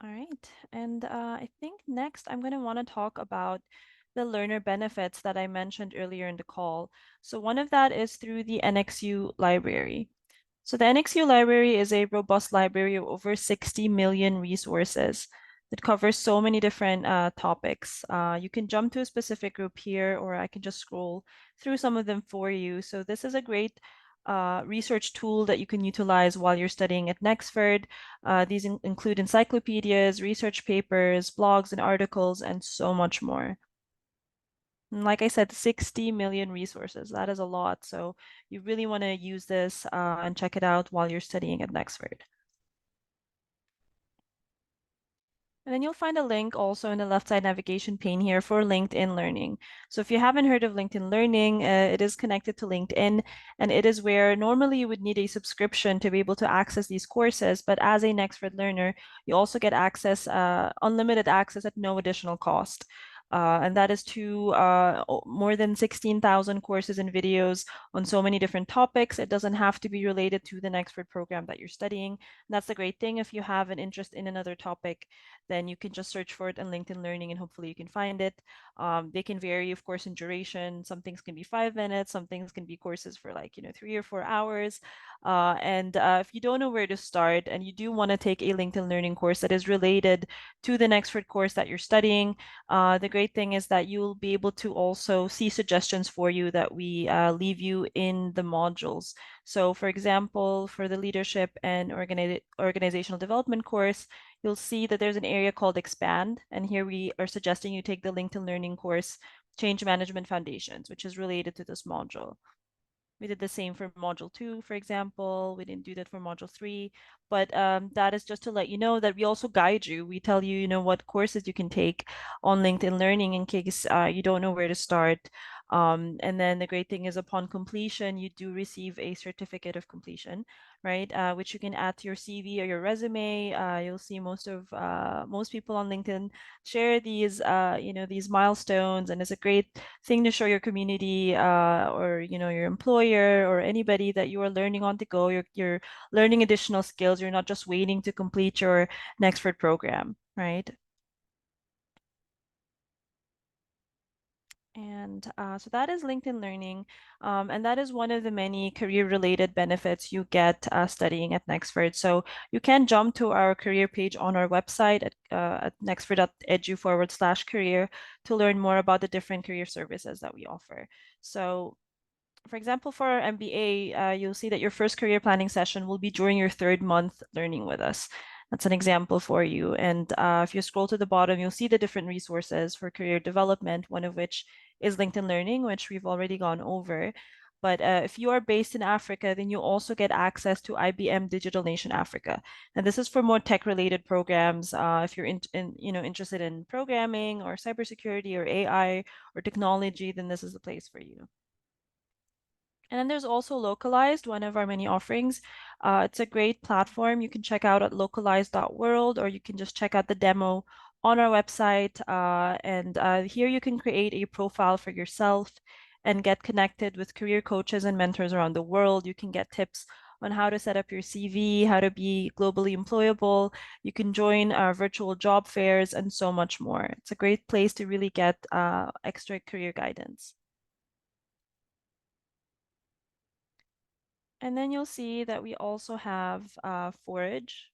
All right, and I think next I'm going to want to talk about the learner benefits that I mentioned earlier in the call. So one of that is through the NXU library. So the NXU library is a robust library of over 60 million resources that covers so many different topics. You can jump to a specific group here, or I can just scroll through some of them for you. So this is a great research tool that you can utilize while you're studying at Nexford. These include encyclopedias, research papers, blogs and articles, and so much more. And like I said, 60 million resources. That is a lot. So you really want to use this and check it out while you're studying at Nexford. And then you'll find a link also in the left side navigation pane here for LinkedIn Learning. So if you haven't heard of LinkedIn Learning, it is connected to LinkedIn, and it is where normally you would need a subscription to be able to access these courses. But as a Nexford learner, you also get access, unlimited access at no additional cost. And that is to more than 16,000 courses and videos on so many different topics. It doesn't have to be related to the Nexford program that you're studying. And that's the great thing. If you have an interest in another topic, then you can just search for it on LinkedIn Learning and hopefully you can find it. They can vary, of course, in duration. Some things can be 5 minutes, some things can be courses for like, 3 or 4 hours. And if you don't know where to start and you do want to take a LinkedIn Learning course that is related to the Nexford course that you're studying, the great thing is that you'll be able to also see suggestions for you that we leave you in the modules. So for example, for the leadership and organizational development course, you'll see that there's an area called expand. And here we are suggesting you take the LinkedIn Learning course, Change Management Foundations, which is related to this module. We did the same for module 2, for example. We didn't do that for module 3, but that is just to let you know that we also guide you. We tell you, what courses you can take on LinkedIn Learning in case you don't know where to start. And then the great thing is upon completion, you do receive a certificate of completion, right? Which you can add to your CV or your resume. You'll see most people on LinkedIn share these, these milestones, and it's a great thing to show your community or your employer or anybody that you are learning on the go. You're learning additional skills. You're not just waiting to complete your Nexford program, right? And so that is LinkedIn Learning, and that is one of the many career-related benefits you get studying at Nexford. So you can jump to our career page on our website at nexford.edu/career to learn more about the different career services that we offer. So for example, for our MBA, you'll see that your first career planning session will be during your 3rd month learning with us. That's an example for you. And if you scroll to the bottom, you'll see the different resources for career development, one of which is LinkedIn Learning, which we've already gone over. But if you are based in Africa, then you also get access to IBM Digital Nation Africa. And this is for more tech-related programs. If you're interested in programming or cybersecurity or AI or technology, then this is the place for you. And then there's also Localized, one of our many offerings. It's a great platform you can check out at localized.world, or you can just check out the demo on our website. And here you can create a profile for yourself and get connected with career coaches and mentors around the world. You can get tips on how to set up your CV, how to be globally employable. You can join our virtual job fairs and so much more. It's a great place to really get extra career guidance. And then you'll see that we also have Forage.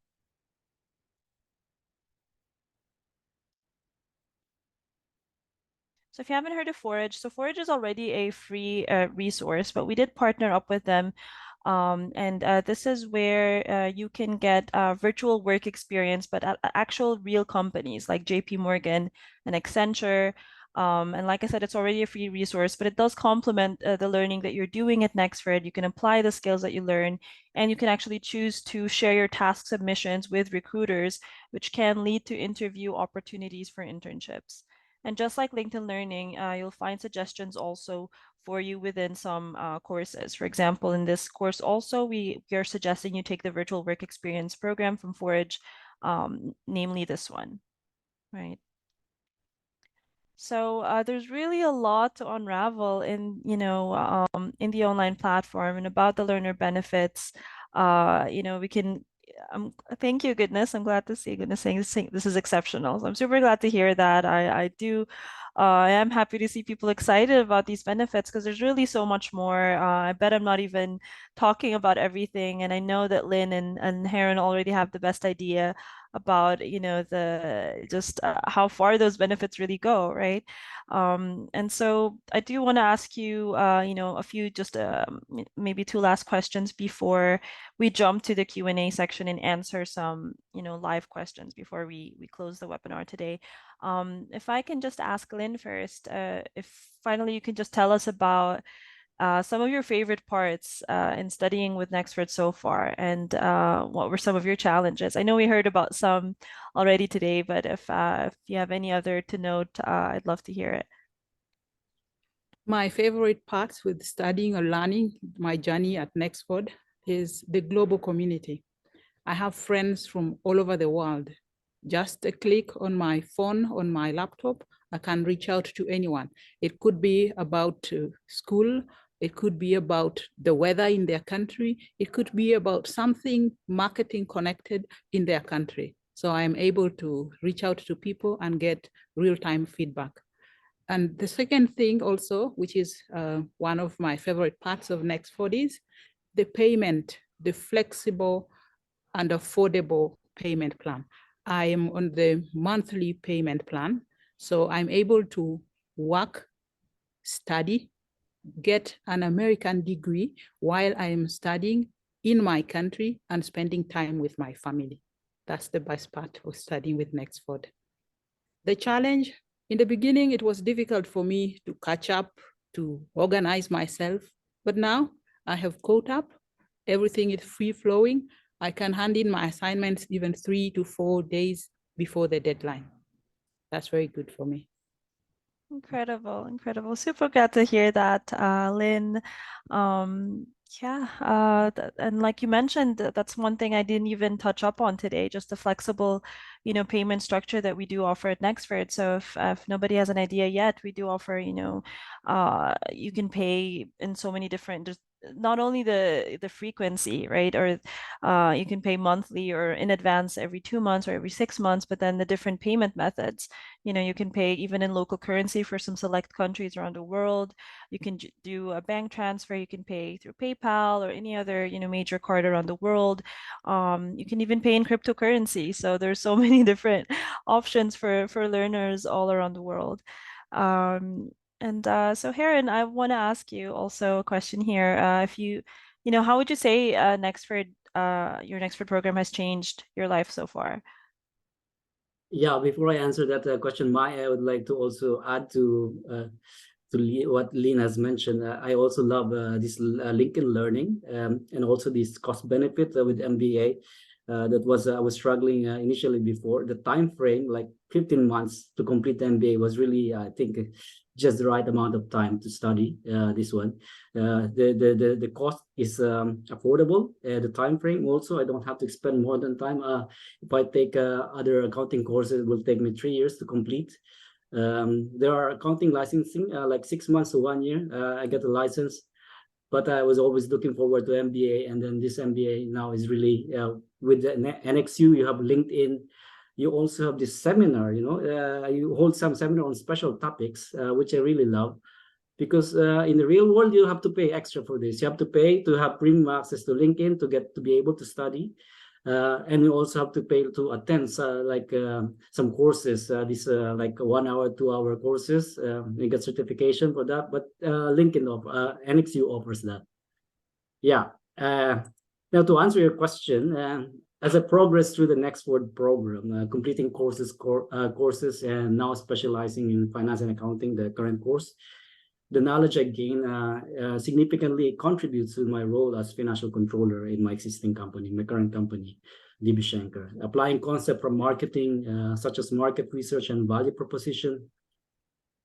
So if you haven't heard of Forage, so Forage is already a free resource, but we did partner up with them. And this is where you can get virtual work experience, but at actual real companies like JP Morgan and Accenture. And like I said, it's already a free resource, but it does complement the learning that you're doing at Nexford. You can apply the skills that you learn, and you can actually choose to share your task submissions with recruiters, which can lead to interview opportunities for internships. And just like LinkedIn Learning, you'll find suggestions also for you within some courses. For example, in this course also, we are suggesting you take the virtual work experience program from Forage, namely this one, right? So there's really a lot to unravel in, in the online platform and about the learner benefits. We can, thank you, goodness. I'm glad to see goodness saying this is exceptional. So I'm super glad to hear that. I am happy to see people excited about these benefits because there's really so much more. I bet I'm not even talking about everything. And I know that Lynn and Haron already have the best idea about the just how far those benefits really go, right? And so I do want to ask you a few just maybe 2 last questions before we jump to the Q&A section and answer some live questions before we close the webinar today. If I can just ask Lynn first, if finally you can just tell us about some of your favorite parts in studying with Nexford so far, and what were some of your challenges? I know we heard about some already today, but if you have any other to note, I'd love to hear it. My favorite parts with studying or learning my journey at Nexford is the global community. I have friends from all over the world. Just a click on my phone, on my laptop, I can reach out to anyone. It could be about school. It could be about the weather in their country. It could be about something marketing connected in their country. So I'm able to reach out to people and get real-time feedback. And the second thing also, which is one of my favorite parts of Nexford, is the payment, the flexible and affordable payment plan. I am on the monthly payment plan. So I'm able to work, study, get an American degree while I am studying in my country and spending time with my family. That's the best part of studying with Nexford. The challenge, in the beginning, it was difficult for me to catch up, to organize myself, but now I have caught up. Everything is free flowing. I can hand in my assignments even 3 to 4 days before the deadline. That's very good for me. Incredible, incredible. Super glad to hear that, Lynn. Yeah, and like you mentioned, that's one thing I didn't even touch up on today, just the flexible, payment structure that we do offer at Nexford. So if nobody has an idea yet, we do offer, you can pay in so many different, just not only the frequency, right? Or you can pay monthly or in advance every 2 months or every 6 months, but then the different payment methods. You can pay even in local currency for some select countries around the world. You can do a bank transfer. You can pay through PayPal or any other, major card around the world. You can even pay in cryptocurrency. So there's so many different options for learners all around the world. So Haron, I want to ask you also a question here. If how would you say your Nexford program has changed your life so far? Yeah, before I answer that question, Mai, I would like to also add to what Lynn has mentioned. I also love this LinkedIn Learning and also this cost benefit with MBA. That was I was struggling initially before. The time frame, like 15 months to complete the MBA, was really I think just the right amount of time to study this one. The cost is affordable. The time frame also, I don't have to spend more than time. If I take other accounting courses, it will take me 3 years to complete. There are accounting licensing like 6 months to 1 year. I get a license, but I was always looking forward to MBA, and then this MBA now is really with the NXU. You have LinkedIn. You also have this seminar. You hold some seminar on special topics, which I really love, because in the real world you have to pay extra for this. You have to pay to have premium access to LinkedIn to be able to study. And you also have to pay to attend some courses, like 1 hour, 2 hour courses. You get certification for that, but LinkedIn NXU offers that. Yeah. Now to answer your question, as I progress through the Nexford program, completing courses and now specializing in finance and accounting, the current course, the knowledge I gain significantly contributes to my role as financial controller in my existing company, my current company, DB Schenker. Applying concepts from marketing, such as market research and value proposition,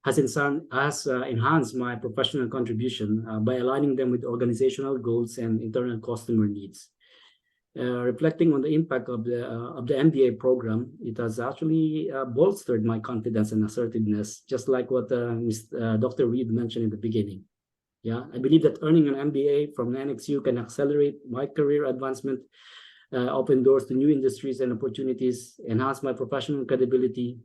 has enhanced my professional contribution by aligning them with organizational goals and internal customer needs. Reflecting on the impact of the MBA program, it has actually bolstered my confidence and assertiveness, just like what Dr. Reed mentioned in the beginning. Yeah, I believe that earning an MBA from NXU can accelerate my career advancement, open doors to new industries and opportunities, enhance my professional credibility.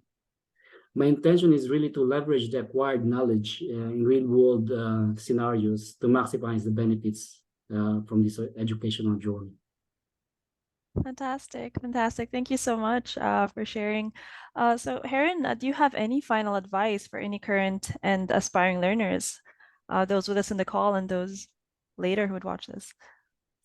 My intention is really to leverage the acquired knowledge in real-world scenarios to maximize the benefits from this educational journey. Fantastic, fantastic. Thank you so much for sharing. So Haron, do you have any final advice for any current and aspiring learners, those with us in the call and those later who would watch this?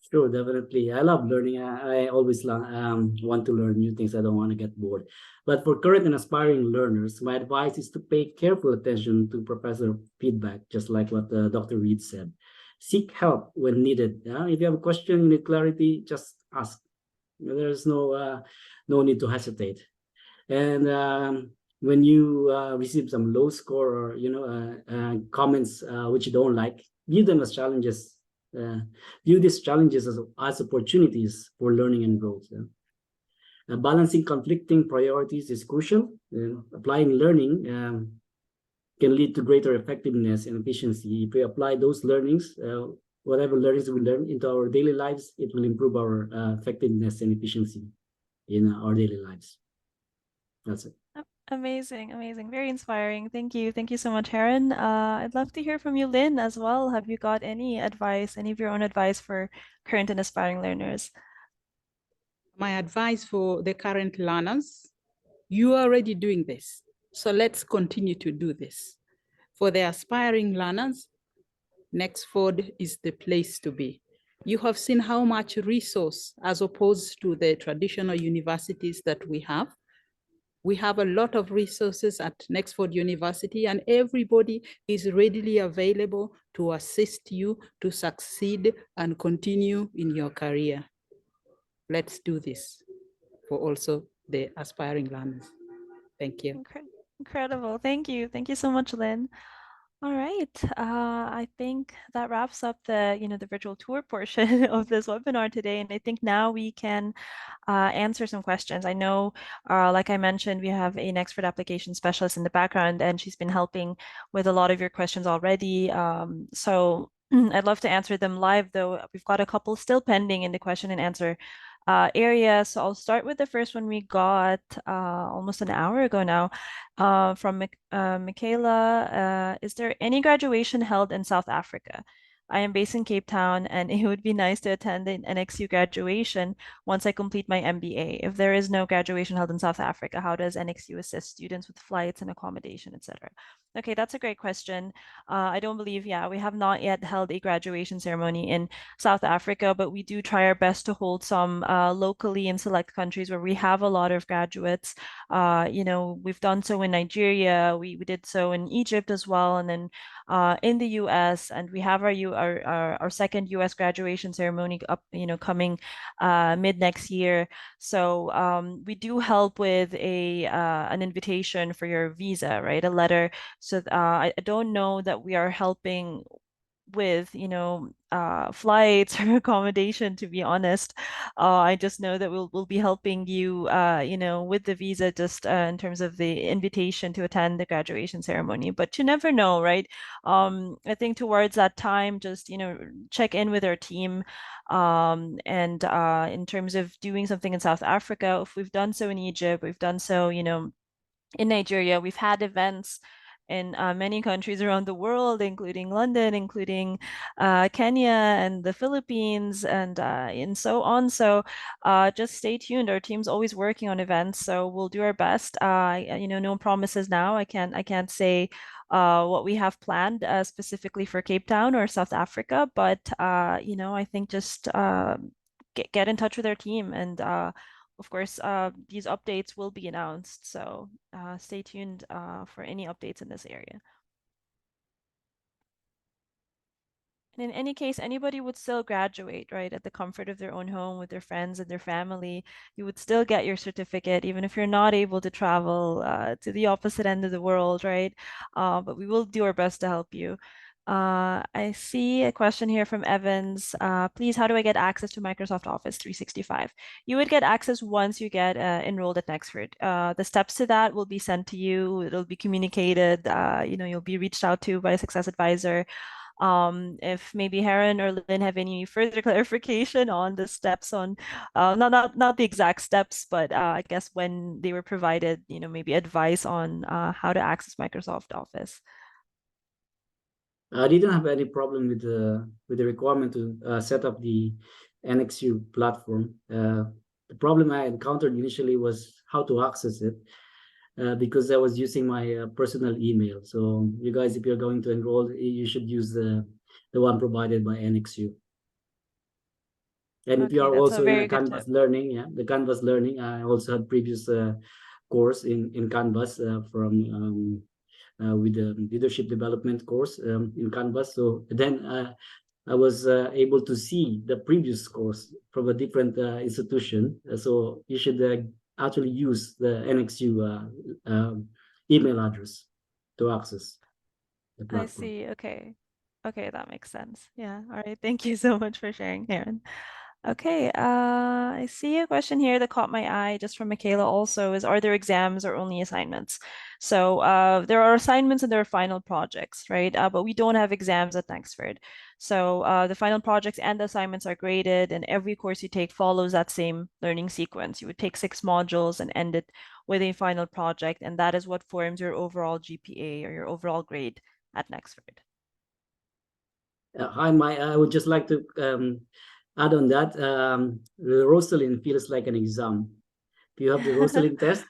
Sure, definitely. I love learning. I always want to learn new things. I don't want to get bored. But for current and aspiring learners, my advice is to pay careful attention to professor feedback, just like what Dr. Reed said. Seek help when needed. If you have a question, you need clarity, just ask. There's no need to hesitate. And when you receive some low score or comments which you don't like, view them as challenges. View these challenges as opportunities for learning and growth. Balancing conflicting priorities is crucial. Applying learning can lead to greater effectiveness and efficiency. If we apply those learnings, whatever learnings we learn into our daily lives, it will improve our effectiveness and efficiency in our daily lives. That's it. Amazing, amazing. Very inspiring. Thank you. Thank you so much, Haron. I'd love to hear from you, Lynn, as well. Have you got any advice, any of your own advice for current and aspiring learners? My advice for the current learners, you are already doing this. So let's continue to do this. For the aspiring learners, Nexford is the place to be. You have seen how much resource, as opposed to the traditional universities that we have. We have a lot of resources at Nexford University, and everybody is readily available to assist you to succeed and continue in your career. Let's do this for also the aspiring learners. Thank you. Incredible. Thank you. Thank you so much, Lynn. All right. I think that wraps up the, the virtual tour portion of this webinar today. And I think now we can answer some questions. I know, like I mentioned, we have a Nexford application specialist in the background, and she's been helping with a lot of your questions already. So I'd love to answer them live, though. We've got a couple still pending in the question and answer area. So I'll start with the first one we got almost an hour ago now from Michaela. Is there any graduation held in South Africa? I am based in Cape Town, and it would be nice to attend an NXU graduation once I complete my MBA. If there is no graduation held in South Africa, how does NXU assist students with flights and accommodation, etc.? Okay, that's a great question. I don't believe, we have not yet held a graduation ceremony in South Africa, but we do try our best to hold some locally in select countries where we have a lot of graduates. We've done so in Nigeria, we did so in Egypt as well, and then in the US, and we have our second US graduation ceremony up, coming mid next year. So we do help with an invitation for your visa, right? A letter. So I don't know that we are helping with flights or accommodation, to be honest. I just know that we'll be helping you with the visa, just in terms of the invitation to attend the graduation ceremony. But you never know, right? I think towards that time, just check in with our team, and in terms of doing something in South Africa, if we've done so in Egypt, we've done so in Nigeria, we've had events in many countries around the world, including London, including Kenya and the Philippines, and so on. So just stay tuned. Our team's always working on events, so we'll do our best. No promises now. I can't say what we have planned specifically for Cape Town or South Africa, but I think just get in touch with our team, and of course, these updates will be announced, so stay tuned for any updates in this area. And in any case, anybody would still graduate, right, at the comfort of their own home with their friends and their family. You would still get your certificate, even if you're not able to travel to the opposite end of the world, right? But we will do our best to help you. I see a question here from Evans. Please, how do I get access to Microsoft Office 365? You would get access once you get enrolled at Nexford. The steps to that will be sent to you. It'll be communicated. You'll be reached out to by a success advisor. If maybe Haron or Lynn have any further clarification on the steps on, not the exact steps, but I guess when they were provided, maybe advice on how to access Microsoft Office. I didn't have any problem with the requirement to set up the NXU platform. The problem I encountered initially was how to access it, because I was using my personal email. So you guys, if you're going to enroll, you should use the one provided by NXU. And if you are also in a Canvas learning, the Canvas learning, I also had previous course in Canvas from with the leadership development course in Canvas. So then I was able to see the previous course from a different institution. So you should actually use the NXU email address to access the platform. I see. Okay. Okay, that makes sense. Yeah. All right. Thank you so much for sharing, Haron. Okay, I see a question here that caught my eye just from Michaela also is, are there exams or only assignments? So there are assignments and there are final projects, right? But we don't have exams at Nexford. So the final projects and the assignments are graded, and every course you take follows that same learning sequence. You would take 6 modules and end it with a final project, and that is what forms your overall GPA or your overall grade at Nexford. Hi, I would just like to add on that, the Rosalind feels like an exam. If you have the Rosalind test,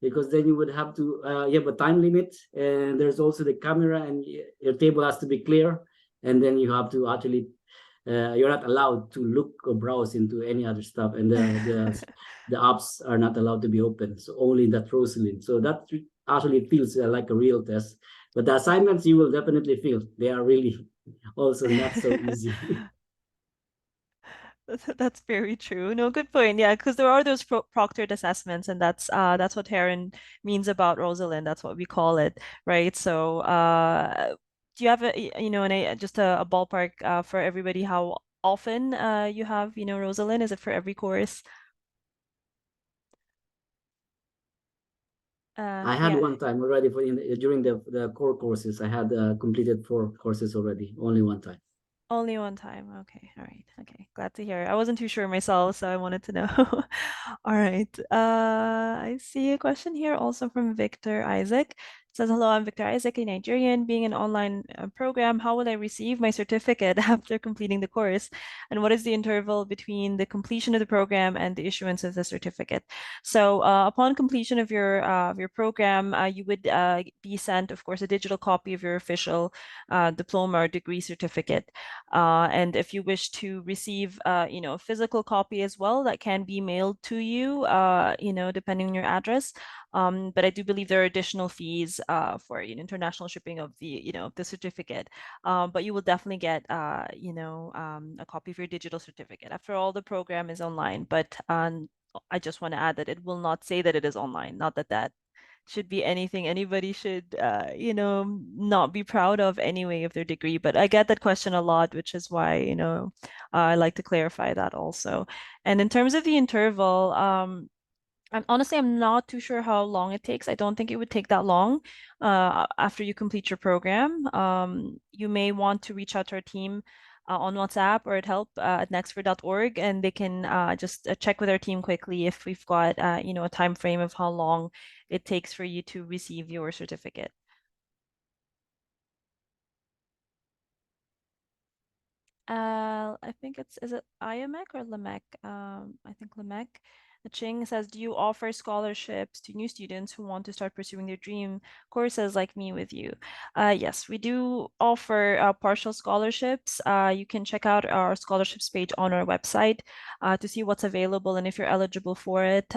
because then you would have to, you have a time limit, and there's also the camera, and your table has to be clear, and then you have to actually, you're not allowed to look or browse into any other stuff, and the apps are not allowed to be open, so only that Rosalind. So that actually feels like a real test, but the assignments you will definitely feel they are really also not so easy. That's very true. No, good point. Yeah, because there are those proctored assessments, and that's what Haron means about Rosalind. That's what we call it, right? So, do you have just a ballpark for everybody how often you have Rosalind? Is it for every course? I had Yeah. one time already during the core courses. I had completed 4 courses already, only one time. Only one time. Okay. All right. Okay. Glad to hear. I wasn't too sure myself, so I wanted to know. All right. I see a question here also from Victor Isaac. It says, hello, I'm Victor Isaac, a Nigerian. Being an online program, how will I receive my certificate after completing the course? And what is the interval between the completion of the program and the issuance of the certificate? So upon completion of your program, you would be sent, of course, a digital copy of your official diploma or degree certificate. And if you wish to receive, a physical copy as well, that can be mailed to you, depending on your address. But I do believe there are additional fees for international shipping of the certificate. But you will definitely get, a copy of your digital certificate. After all, the program is online, but I just want to add that it will not say that it is online. Not that that should be anything anybody should not be proud of anyway of their degree, but I get that question a lot, which is why I like to clarify that also. And in terms of the interval, I'm not too sure how long it takes. I don't think it would take that long after you complete your program. You may want to reach out to our team on WhatsApp or at help@nexford.org, and they can just check with our team quickly if we've got a time frame of how long it takes for you to receive your certificate. I think is it IMEC or LMEC? I think LMEC. Ching says, do you offer scholarships to new students who want to start pursuing their dream courses like me with you? Yes, we do offer partial scholarships. You can check out our scholarships page on our website to see what's available and if you're eligible for it.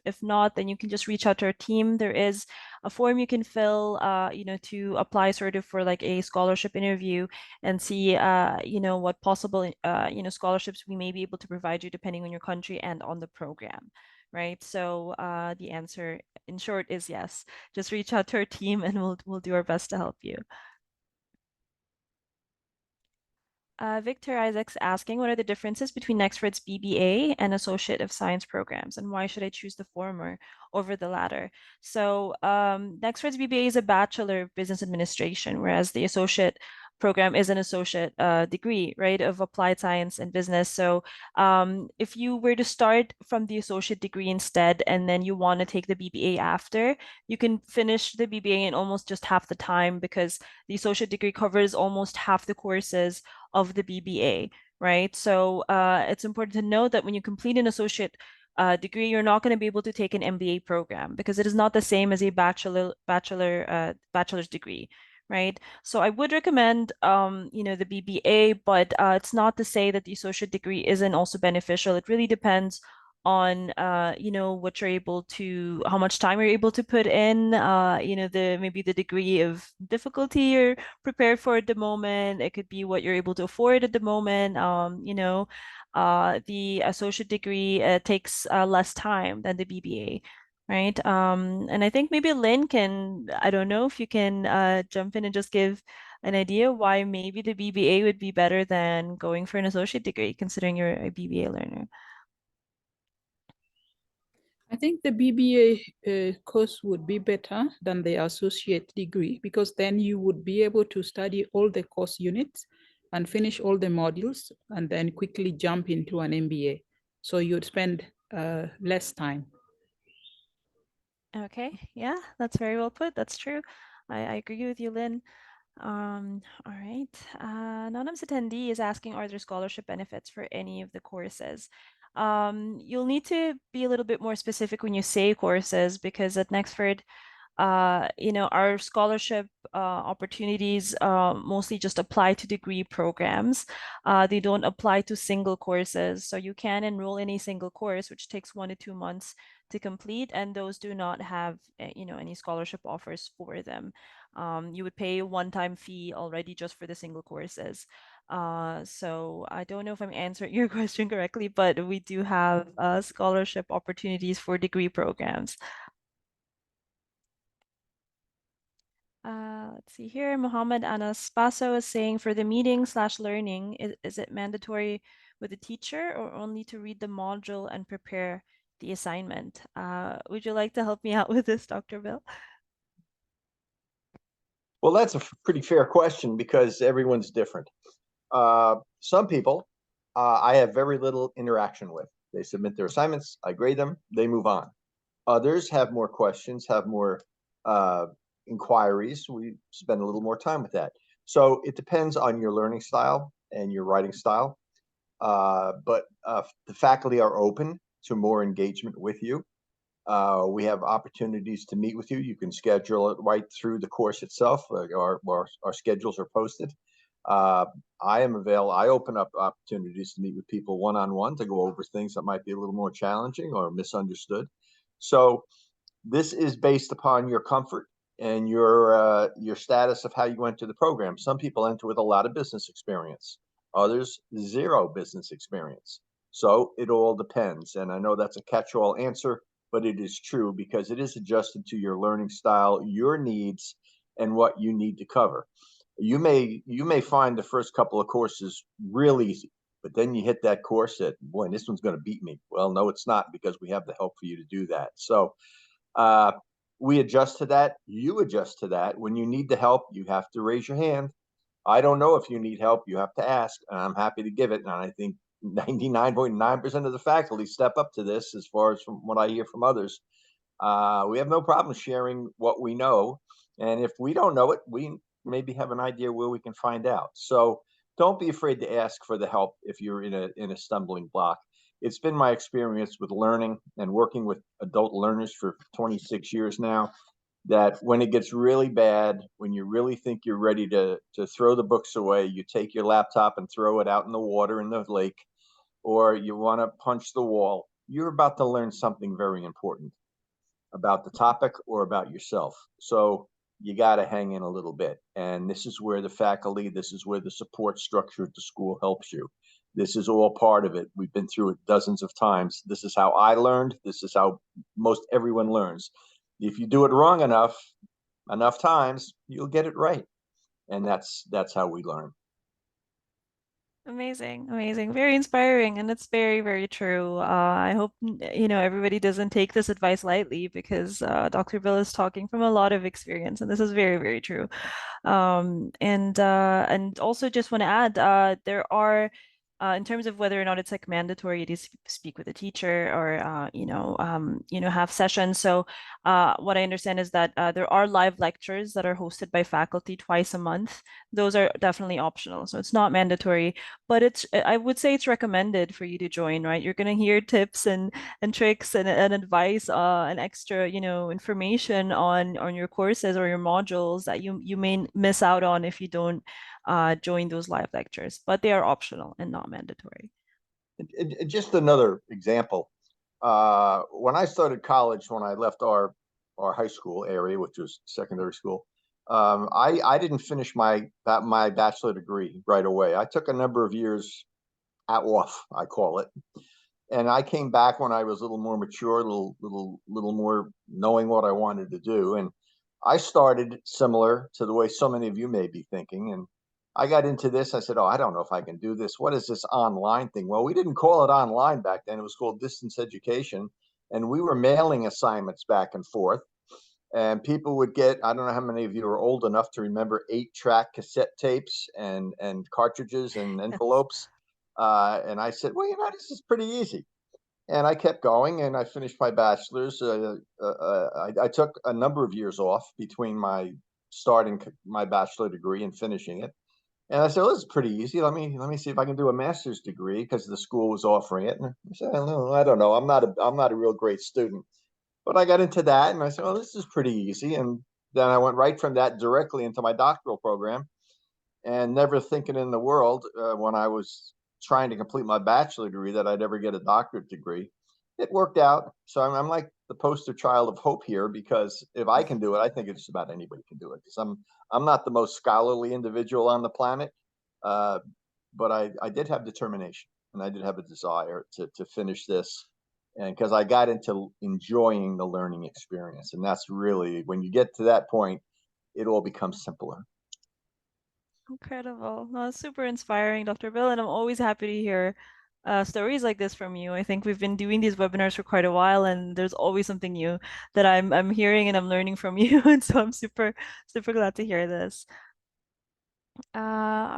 If not, then you can just reach out to our team. There is a form you can fill, to apply sort of for like a scholarship interview and see, what possible, scholarships we may be able to provide you depending on your country and on the program, right? So the answer, in short, is yes. Just reach out to our team, and we'll do our best to help you. Victor Isaac's asking, what are the differences between Nexford's BBA and Associate of Science programs, and why should I choose the former over the latter? So Nexford's BBA is a Bachelor of Business Administration, whereas the Associate program is an associate degree, right, of applied science and business. So if you were to start from the associate degree instead, and then you want to take the BBA after, you can finish the BBA in almost just half the time, because the associate degree covers almost half the courses of the BBA, right? So it's important to note that when you complete an associate degree, you're not going to be able to take an MBA program because it is not the same as a bachelor's degree, right? So I would recommend, the BBA, but it's not to say that the associate degree isn't also beneficial. It really depends on, what you're able to, how much time you're able to put in, maybe the degree of difficulty you're prepared for at the moment. It could be what you're able to afford at the moment. The associate degree takes less time than the BBA. Right. And I think maybe Lynn can, I don't know if you can jump in and just give an idea why maybe the BBA would be better than going for an associate degree, considering you're a BBA learner. I think the BBA course would be better than the associate degree, because then you would be able to study all the course units and finish all the modules and then quickly jump into an MBA. So you'd spend less time. Okay, yeah, that's very well put. That's true. I agree with you, Lynn. All right. Anonymous attendee is asking, are there scholarship benefits for any of the courses? You'll need to be a little bit more specific when you say courses, because at Nexford, our scholarship opportunities mostly just apply to degree programs. They don't apply to single courses. So you can enroll in a single course, which takes 1 to 2 months to complete, and those do not have, any scholarship offers for them. You would pay a one-time fee already just for the single courses. So I don't know if I'm answering your question correctly, but we do have scholarship opportunities for degree programs. Let's see here. Mohammed Anas Basso is saying, for the meeting/learning, is it mandatory with the teacher or only to read the module and prepare the assignment? Would you like to help me out with this, Dr. Bill? Well, that's a pretty fair question because everyone's different. Some people I have very little interaction with. They submit their assignments, I grade them, they move on. Others have more questions, have more inquiries. We spend a little more time with that. So it depends on your learning style and your writing style. But the faculty are open to more engagement with you. We have opportunities to meet with you. You can schedule it right through the course itself. Our schedules are posted. I am available. I open up opportunities to meet with people one-on-one to go over things that might be a little more challenging or misunderstood. So this is based upon your comfort and your status of how you enter the program. Some people enter with a lot of business experience, others zero business experience. So it all depends. And I know that's a catch-all answer, but it is true because it is adjusted to your learning style, your needs, and what you need to cover. You may find the first couple of courses real easy, but then you hit that course that, boy, this one's going to beat me. Well, no, it's not, because we have the help for you to do that. So we adjust to that. You adjust to that. When you need the help, you have to raise your hand. I don't know if you need help. You have to ask, and I'm happy to give it. And I think 99.9% of the faculty step up to this, as far as from what I hear from others. We have no problem sharing what we know. And if we don't know it, we maybe have an idea where we can find out. So don't be afraid to ask for the help if you're in a stumbling block. It's been my experience with learning and working with adult learners for 26 years now, that when it gets really bad, when you really think you're ready to throw the books away, you take your laptop and throw it out in the water in the lake, or you want to punch the wall, you're about to learn something very important about the topic or about yourself. So you got to hang in a little bit. And this is where the faculty, this is where the support structure at the school helps you. This is all part of it. We've been through it dozens of times. This is how I learned. This is how most everyone learns. If you do it wrong enough times, you'll get it right. And that's how we learn. Amazing, amazing, very inspiring, and it's very, very true. I hope everybody doesn't take this advice lightly, because Dr. Bill is talking from a lot of experience, and this is very, very true. And also just want to add, there are, in terms of whether or not it's like mandatory to speak with a teacher or have sessions. So what I understand is that there are live lectures that are hosted by faculty twice a month. Those are definitely optional, so it's not mandatory, but I would say it's recommended for you to join, right? You're going to hear tips and tricks and advice and extra information on your courses or your modules that you may miss out on if you don't join those live lectures, but they are optional and not mandatory. Just another example. When I started college, when I left our high school area, which was secondary school, I didn't finish my bachelor degree right away. I took a number of years off, I call it. And I came back when I was a little more mature, a little more knowing what I wanted to do. And I started similar to the way so many of you may be thinking. And I got into this. I said, oh, I don't know if I can do this. What is this online thing? Well, we didn't call it online back then. It was called distance education. And we were mailing assignments back and forth. And people would get, I don't know how many of you are old enough to remember 8-track cassette tapes and cartridges and envelopes. And I said, well, this is pretty easy. And I kept going, and I finished my bachelor's. I took a number of years off between my starting my bachelor degree and finishing it. And I said, well, this is pretty easy. Let me see if I can do a master's degree because the school was offering it. And I said, I don't know. I'm not a real great student. But I got into that and I said, oh, this is pretty easy. And then I went right from that directly into my doctoral program, and never thinking in the world when I was trying to complete my bachelor degree that I'd ever get a doctorate degree. It worked out. So I'm like the poster child of hope here, because if I can do it, I think it's just about anybody can do it. Because I'm not the most scholarly individual on the planet, uh, but I did have determination and I did have a desire to finish this, and because I got into enjoying the learning experience, and that's really when you get to that point, it all becomes simpler. Incredible. No, it's super inspiring, Dr. Bill, and I'm always happy to hear stories like this from you. I think we've been doing these webinars for quite a while, and there's always something new that I'm hearing and I'm learning from you. And so I'm super glad to hear this. All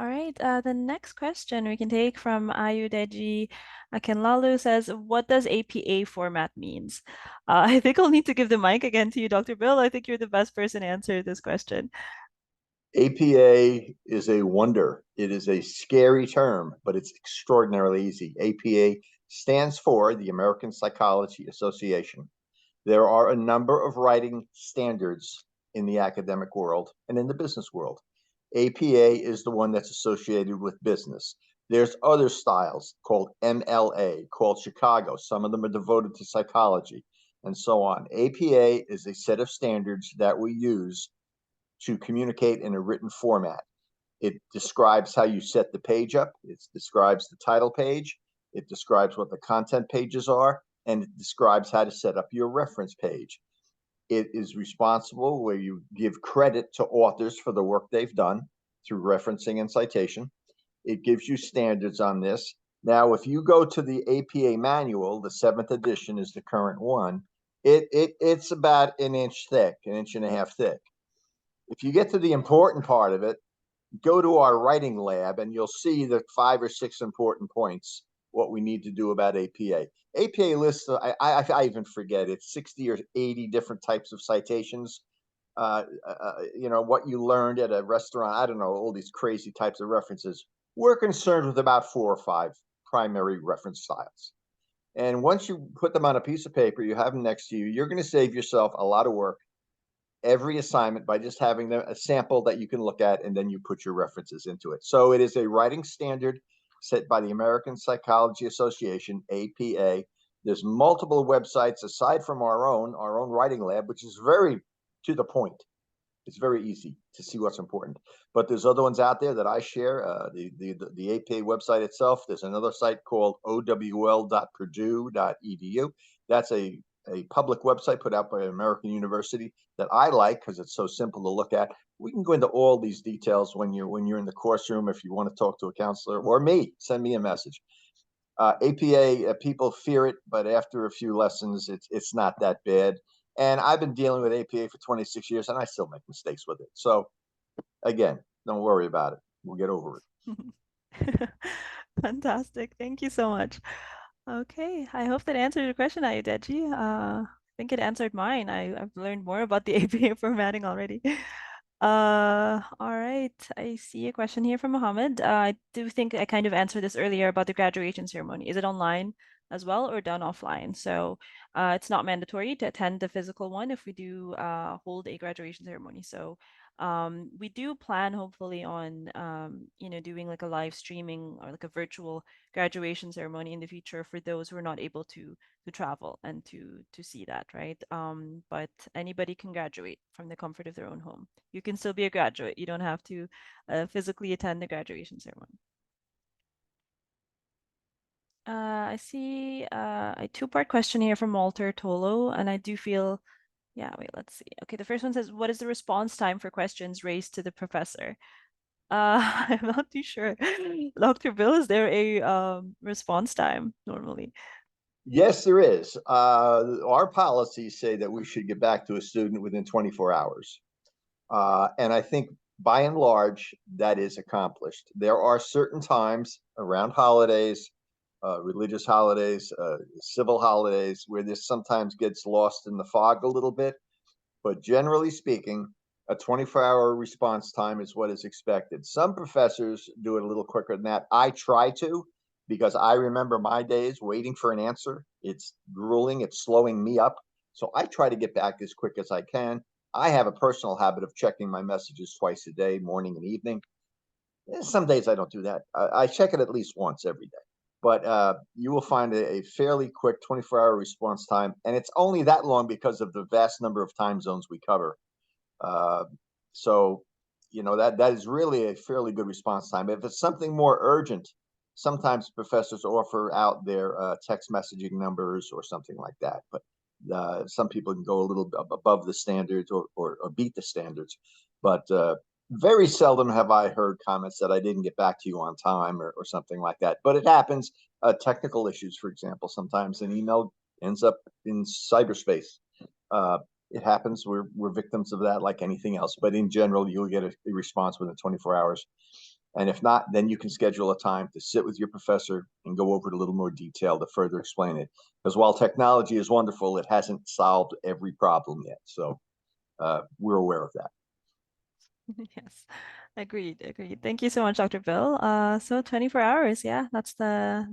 right. The next question we can take from Ayudeji Akinlalu says, "What does APA format means?" I think I'll need to give the mic again to you, Dr. Bill. I think you're the best person to answer this question. APA is a wonder. It is a scary term, but it's extraordinarily easy. APA stands for the American Psychology Association. There are a number of writing standards in the academic world and in the business world. APA is the one that's associated with business. There's other styles called MLA, called Chicago. Some of them are devoted to psychology, and so on. APA is a set of standards that we use to communicate in a written format. It describes how you set the page up. It describes the title page. It describes what the content pages are, and it describes how to set up your reference page. It is responsible where you give credit to authors for the work they've done through referencing and citation. It gives you standards on this. Now, if you go to the APA manual, the 7th edition is the current one. It's about an inch thick, an inch and a half thick. If you get to the important part of it, go to our writing lab and you'll see the 5 or 6 important points, what we need to do about APA. APA lists, I even forget, it's 60 or 80 different types of citations. What you learned at a restaurant, I don't know, all these crazy types of references. We're concerned with about 4 or 5 primary reference styles. And once you put them on a piece of paper, you have them next to you, you're going to save yourself a lot of work every assignment by just having a sample that you can look at, and then you put your references into it. So it is a writing standard set by the American Psychology Association, APA. There's multiple websites aside from our own writing lab, which is very to the point. It's very easy to see what's important. But there's other ones out there that I share. The APA website itself. There's another site called owl.purdue.edu. That's a public website put out by American University that I like because it's so simple to look at. We can go into all these details when you're in the course room. If you want to talk to a counselor or me, send me a message. APA, people fear it, but after a few lessons, it's not that bad. And I've been dealing with APA for 26 years, and I still make mistakes with it. So, again, don't worry about it. We'll get over it. Fantastic. Thank you so much. Okay, I hope that answered your question, Ayudeji. I think it answered mine. I've learned more about the APA formatting already. All right. I see a question here from Mohammed. I do think I kind of answered this earlier about the graduation ceremony. Is it online as well or done offline? So it's not mandatory to attend the physical one if we do hold a graduation ceremony. So we do plan hopefully on doing like a live streaming or like a virtual graduation ceremony in the future for those who are not able to travel and to see that, right? But anybody can graduate from the comfort of their own home. You can still be a graduate. You don't have to physically attend the graduation ceremony. I see a 2-part question here from Walter Tolo, and I do feel, yeah, wait, let's see. Okay, the first one says, what is the response time for questions raised to the professor? I'm not too sure. Dr. Bill, is there a response time normally? Yes, there is. Our policies say that we should get back to a student within 24 hours. And I think by and large, that is accomplished. There are certain times around holidays, religious holidays, civil holidays, where this sometimes gets lost in the fog a little bit. But generally speaking, A 24-hour response time is what is expected. Some professors do it a little quicker than that. I try to, because I remember my days waiting for an answer. It's grueling, it's slowing me up. So I try to get back as quick as I can. I have a personal habit of checking my messages twice a day, morning and evening. Some days I don't do that. I check it at least once every day. But you will find a fairly quick 24-hour response time. And it's only that long because of the vast number of time zones we cover. So, that is really a fairly good response time. If it's something more urgent, sometimes professors offer out their text messaging numbers or something like that. But some people can go a little above the standards or beat the standards. But very seldom have I heard comments that I didn't get back to you on time or something like that. But it happens. Technical issues, for example, sometimes an email ends up in cyberspace. It happens. We're victims of that like anything else. But in general, you'll get a response within 24 hours. And if not, then you can schedule a time to sit with your professor and go over it a little more detail to further explain it. Because while technology is wonderful, it hasn't solved every problem yet. So we're aware of that. Yes, agreed. Thank you so much, Dr. Bill. So 24 hours, yeah, that's the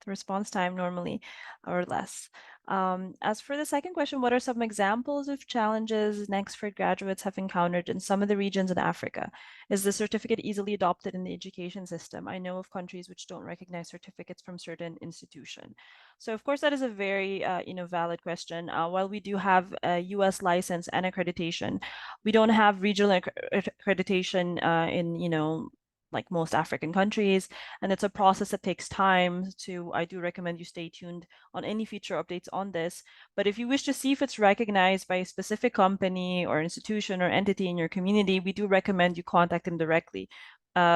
response time normally, or less. As for the second question, what are some examples of challenges Nexford graduates have encountered in some of the regions in Africa? Is the certificate easily adopted in the education system? I know of countries which don't recognize certificates from certain institution. So of course that is a very valid question. While we do have a US license and accreditation, we don't have regional accreditation in like most African countries, and it's a process that takes time. I do recommend you stay tuned on any future updates on this. But if you wish to see if it's recognized by a specific company or institution or entity in your community, we do recommend you contact them directly,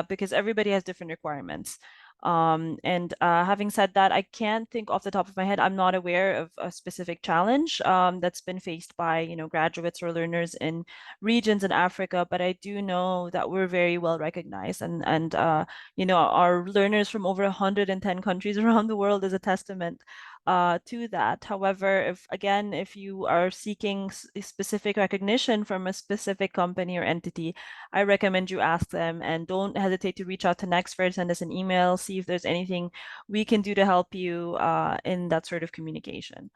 because everybody has different requirements. And having said that, I can't think off the top of my head. I'm not aware of a specific challenge that's been faced by graduates or learners in regions in Africa, but I do know that we're very well recognized, and our learners from over 110 countries around the world is a testament to that. However, if you are seeking specific recognition from a specific company or entity, I recommend you ask them, and don't hesitate to reach out to Nexford, send us an email, see if there's anything we can do to help you in that sort of communication.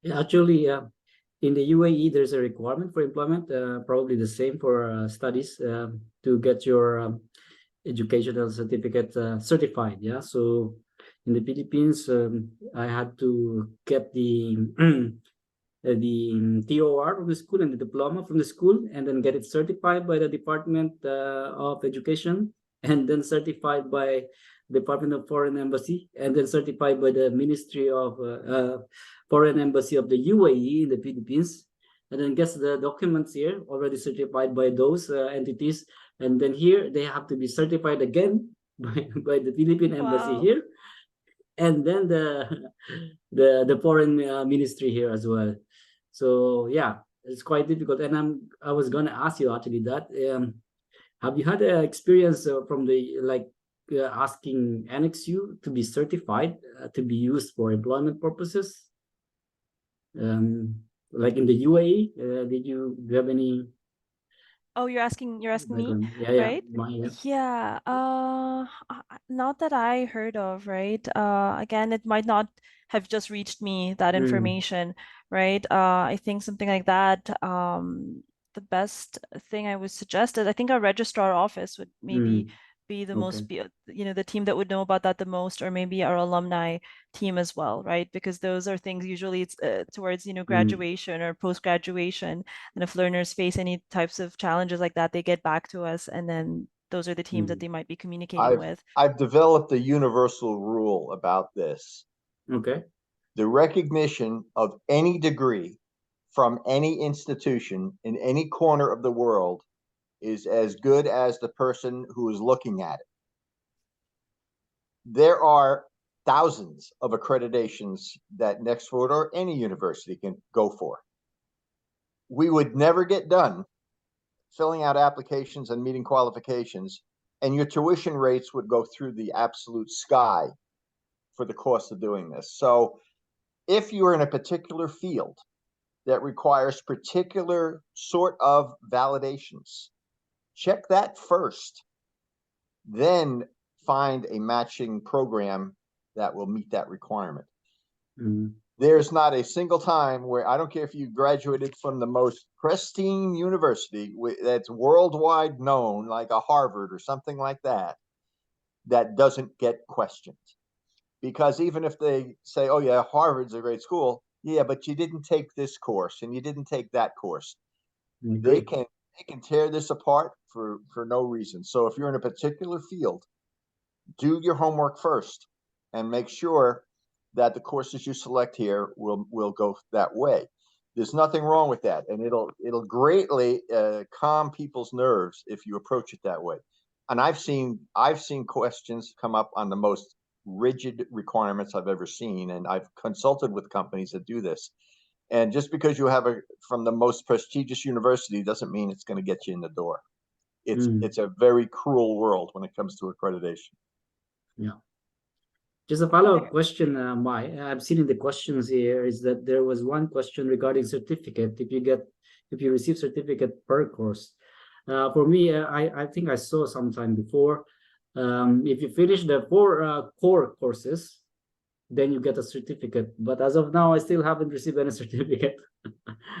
Yeah, actually, in the UAE, there's a requirement for employment, probably the same for studies to get your educational certificate certified. Yeah, so in the Philippines, I had to get the TOR from the school and the diploma from the school, and then get it certified by the Department of Education, and then certified by Department of Foreign Embassy, and then certified by the Ministry of Foreign Embassy of the UAE in the Philippines, and then gets the documents here already certified by those entities, and then here they have to be certified again by the Philippine Embassy Wow. here, and then the foreign ministry here as well. So yeah, it's quite difficult. And I was gonna ask you actually that have you had an experience from the asking NXU to be certified to be used for employment purposes? Like in the UAE, do you have any? Oh, you're asking me, Yeah, right? yeah. Yeah, not that I heard of, right? Again, it might not have just reached me, that information, right? I think something like that, the best thing I would suggest is, I think our registrar office would maybe be the most, the team that would know about that the most, or maybe our alumni team as well, right? Because those are things usually it's towards, graduation or post-graduation. And if learners face any types of challenges like that, they get back to us, and then those are the teams that they might be communicating with. I've developed a universal rule about this. Okay. The recognition of any degree from any institution in any corner of the world is as good as the person who is looking at it. There are thousands of accreditations that Nexford or any university can go for. We would never get done filling out applications and meeting qualifications, and your tuition rates would go through the absolute sky for the cost of doing this. So if you're in a particular field that requires particular sort of validations, check that first. Then find a matching program that will meet that requirement. There's not a single time where, I don't care if you graduated from the most pristine university that's worldwide known, like a Harvard or something like that, that doesn't get questioned. Because even if they say, oh yeah, Harvard's a great school, yeah, but you didn't take this course and you didn't take that course. They can tear this apart for no reason. So if you're in a particular field, do your homework first and make sure that the courses you select here will go that way. There's nothing wrong with that, and it'll greatly calm people's nerves if you approach it that way. And I've seen questions come up on the most rigid requirements I've ever seen, and I've consulted with companies that do this. And just because you have from the most prestigious university doesn't mean it's going to get you in the door. It's a very cruel world when it comes to accreditation. Yeah. Just a follow-up question, Mai. I've seen in the questions here is that there was one question regarding certificate. If you receive certificate per course, for me, I think I saw sometime before. If you finish the 4 core courses, then you get a certificate. But as of now, I still haven't received any certificate.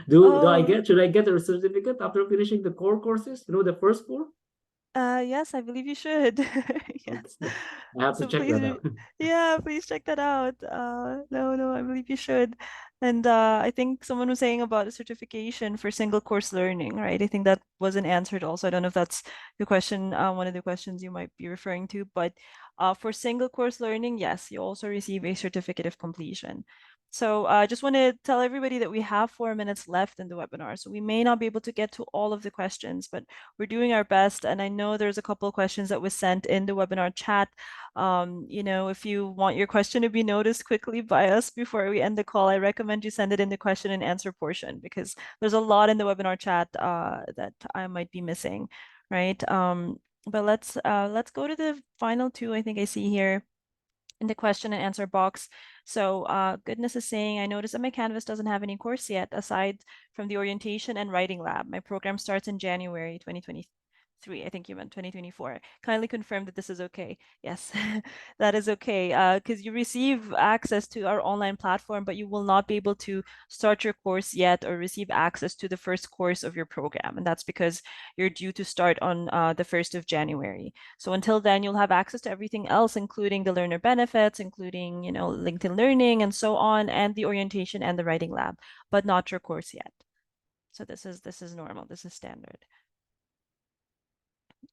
Should I get a certificate after finishing the core courses? The first 4? Yes, I believe you should. Yes. I have to check that out. Yeah, please check that out. No, I believe you should. And I think someone was saying about a certification for single course learning, right? I think that wasn't answered also. I don't know if that's the question, one of the questions you might be referring to, but for single course learning, yes, you also receive a certificate of completion. So I just want to tell everybody that we have 4 minutes left in the webinar. So we may not be able to get to all of the questions, but we're doing our best. And I know there's a couple of questions that was sent in the webinar chat. If you want your question to be noticed quickly by us before we end the call, I recommend you send it in the question and answer portion, because there's a lot in the webinar chat that I might be missing, right? But let's go to the final 2 I think I see here in the question and answer box. So Goodness is saying, I noticed that my Canvas doesn't have any course yet aside from the orientation and writing lab. My program starts in January 2023. I think you meant 2024. Kindly confirm that this is okay. Yes, that is okay, because you receive access to our online platform, but you will not be able to start your course yet or receive access to the first course of your program. And that's because you're due to start on the 1st of January. So until then, you'll have access to everything else, including the learner benefits, including, LinkedIn Learning and so on, and the orientation and the writing lab, but not your course yet. So this is normal. This is standard.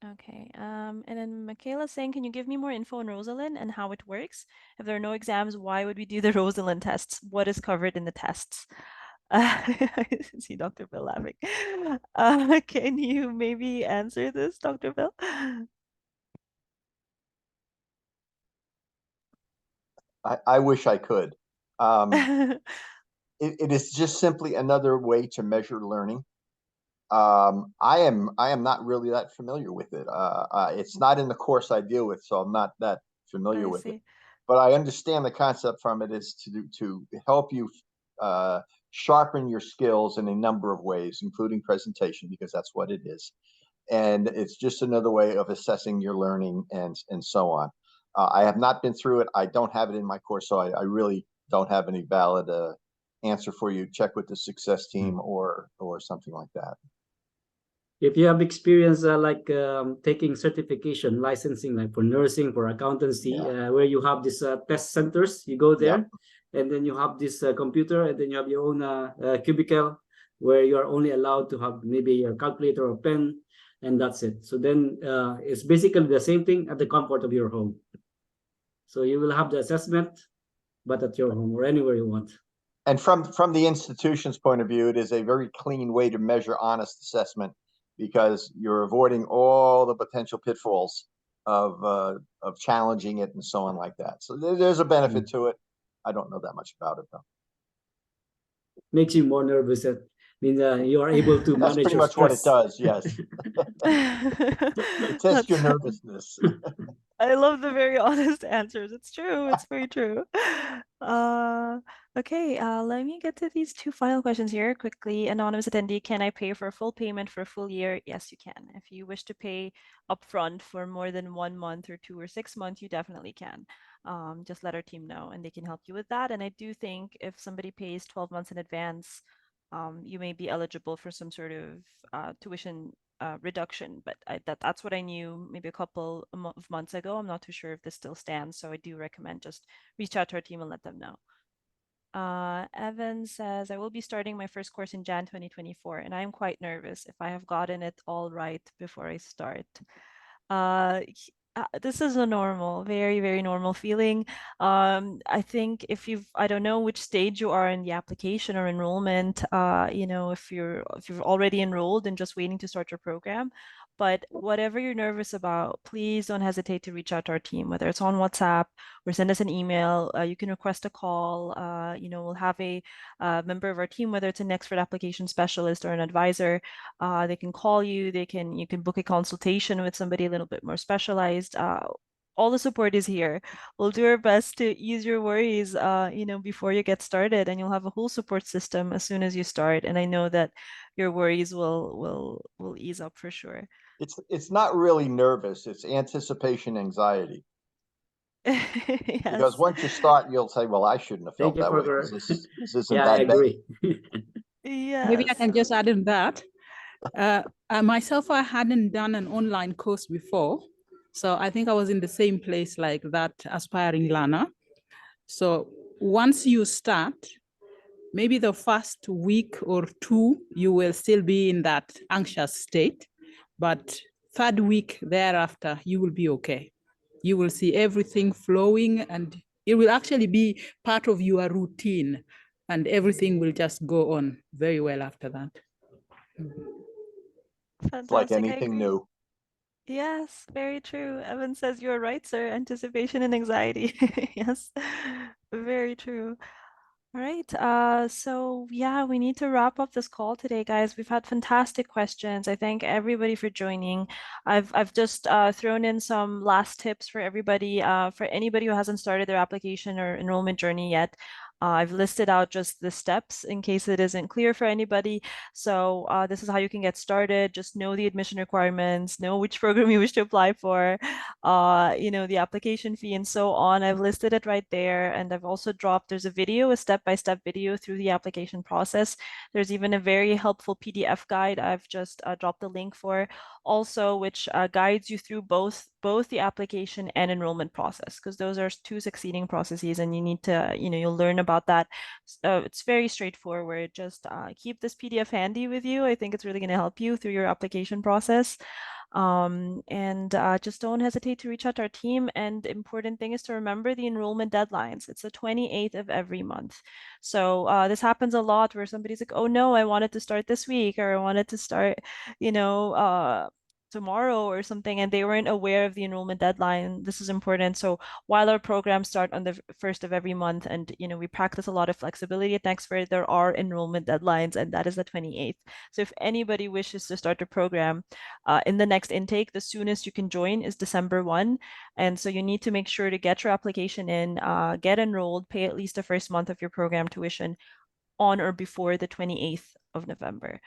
Okay, and then Michaela's saying, can you give me more info on Rosalind and how it works? If there are no exams, why would we do the Rosalind tests? What is covered in the tests? I see Dr. Bill laughing. Can you maybe answer this, Dr. Bill? I wish I could. It is just simply another way to measure learning. I am not really that familiar with it. It's not in the course I deal with, so I'm not that familiar with it. But I understand the concept from it is to help you sharpen your skills in a number of ways, including presentation, because that's what it is. And it's just another way of assessing your learning and so on. I have not been through it. I don't have it in my course, so I really don't have any valid answer for you. Check with the success team or something like that. If you have experience taking certification licensing, like for nursing, for accountancy, where you have these test centers, you go there, and then you have this computer, and then you have your own cubicle where you are only allowed to have maybe your calculator or pen, and that's it. So then it's basically the same thing at the comfort of your home. So you will have the assessment, but at your home or anywhere you want. And from the institution's point of view, it is a very clean way to measure honest assessment, because you're avoiding all the potential pitfalls of challenging it and so on like that. So there's a benefit to it. I don't know that much about it though. Makes you more nervous. It means you are able to manage. That's pretty much what it does. Yes. It tests your nervousness. I love the very honest answers. It's true. It's very true. Okay, let me get to these two final questions here quickly. Anonymous attendee, can I pay for a full payment for a full year? Yes, you can. If you wish to pay upfront for more than 1 month or 2 or 6 months, you definitely can. Just let our team know and they can help you with that. And I do think if somebody pays 12 months in advance, you may be eligible for some sort of tuition reduction, but that's what I knew maybe a couple of months ago. I'm not too sure if this still stands, so I do recommend just reach out to our team and let them know. Evan says, I will be starting my first course in Jan 2024, and I am quite nervous if I have gotten it all right before I start. This is a normal, very, very normal feeling. I think if I don't know which stage you are in the application or enrollment, if you've already enrolled and just waiting to start your program, but whatever you're nervous about, please don't hesitate to reach out to our team, whether it's on WhatsApp or send us an email. You can request a call. We'll have a member of our team, whether it's a Nexford application specialist or an advisor. They can call you. You can book a consultation with somebody a little bit more specialized. All the support is here. We'll do our best to ease your worries, before you get started, and you'll have a whole support system as soon as you start. And I know that your worries will ease up for sure. It's not really nervous. It's anticipation anxiety. Yes. Because once you start, you'll say, well, I shouldn't have felt that way. This isn't yeah, that I agree. Yes. Maybe I can just add in that. Myself, I hadn't done an online course before. So I think I was in the same place like that aspiring learner. So once you start, maybe the first week or two, you will still be in that anxious state. But third week thereafter, you will be okay. You will see everything flowing and it will actually be part of your routine and everything will just go on very well after that. Fantastic. It's like anything new. Yes, very true. Evan says you're right, sir. Anticipation and anxiety. Yes, very true. All right. So yeah, we need to wrap up this call today, guys. We've had fantastic questions. I thank everybody for joining. I've just thrown in some last tips for everybody. For anybody who hasn't started their application or enrollment journey yet. I've listed out just the steps in case it isn't clear for anybody. So this is how you can get started. Just know the admission requirements, know which program you wish to apply for, the application fee and so on. I've listed it right there. And I've also there's a video, a step-by-step video through the application process. There's even a very helpful PDF guide I've just dropped the link for also, which guides you through both the application and enrollment process, because those are two succeeding processes and you need to, you'll learn about that. It's very straightforward. Just keep this PDF handy with you. I think it's really going to help you through your application process. And just don't hesitate to reach out to our team. And important thing is to remember the enrollment deadlines. It's the 28th of every month. So this happens a lot where somebody's like, oh no, I wanted to start this week, or I wanted to start, tomorrow or something, and they weren't aware of the enrollment deadline. This is important. So while our programs start on the 1st of every month, and we practice a lot of flexibility at Nexford, there are enrollment deadlines, and that is the 28th. So if anybody wishes to start a program in the next intake, the soonest you can join is December 1. And so you need to make sure to get your application in, get enrolled, pay at least the first month of your program tuition on or before the 28th of November.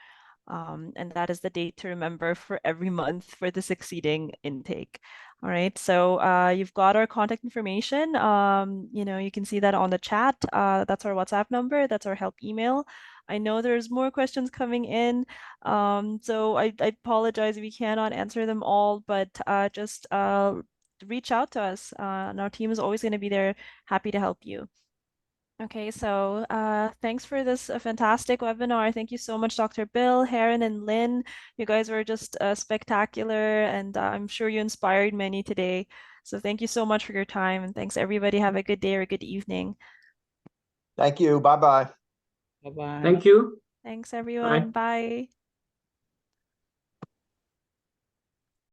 And that is the date to remember for every month for the succeeding intake. All right, so you've got our contact information. You can see that on the chat. That's our WhatsApp number. That's our help email. I know there's more questions coming in, so I apologize if we cannot answer them all, but just reach out to us, and our team is always going to be there, happy to help you. Okay, so thanks for this fantastic webinar. Thank you so much, Dr. Bill, Haron, and Lynn. You guys were just spectacular, and I'm sure you inspired many today. So thank you so much for your time, and thanks everybody. Have a good day or a good evening. Thank you. Bye-bye. Bye-bye. Thank you. Thanks, everyone. Bye.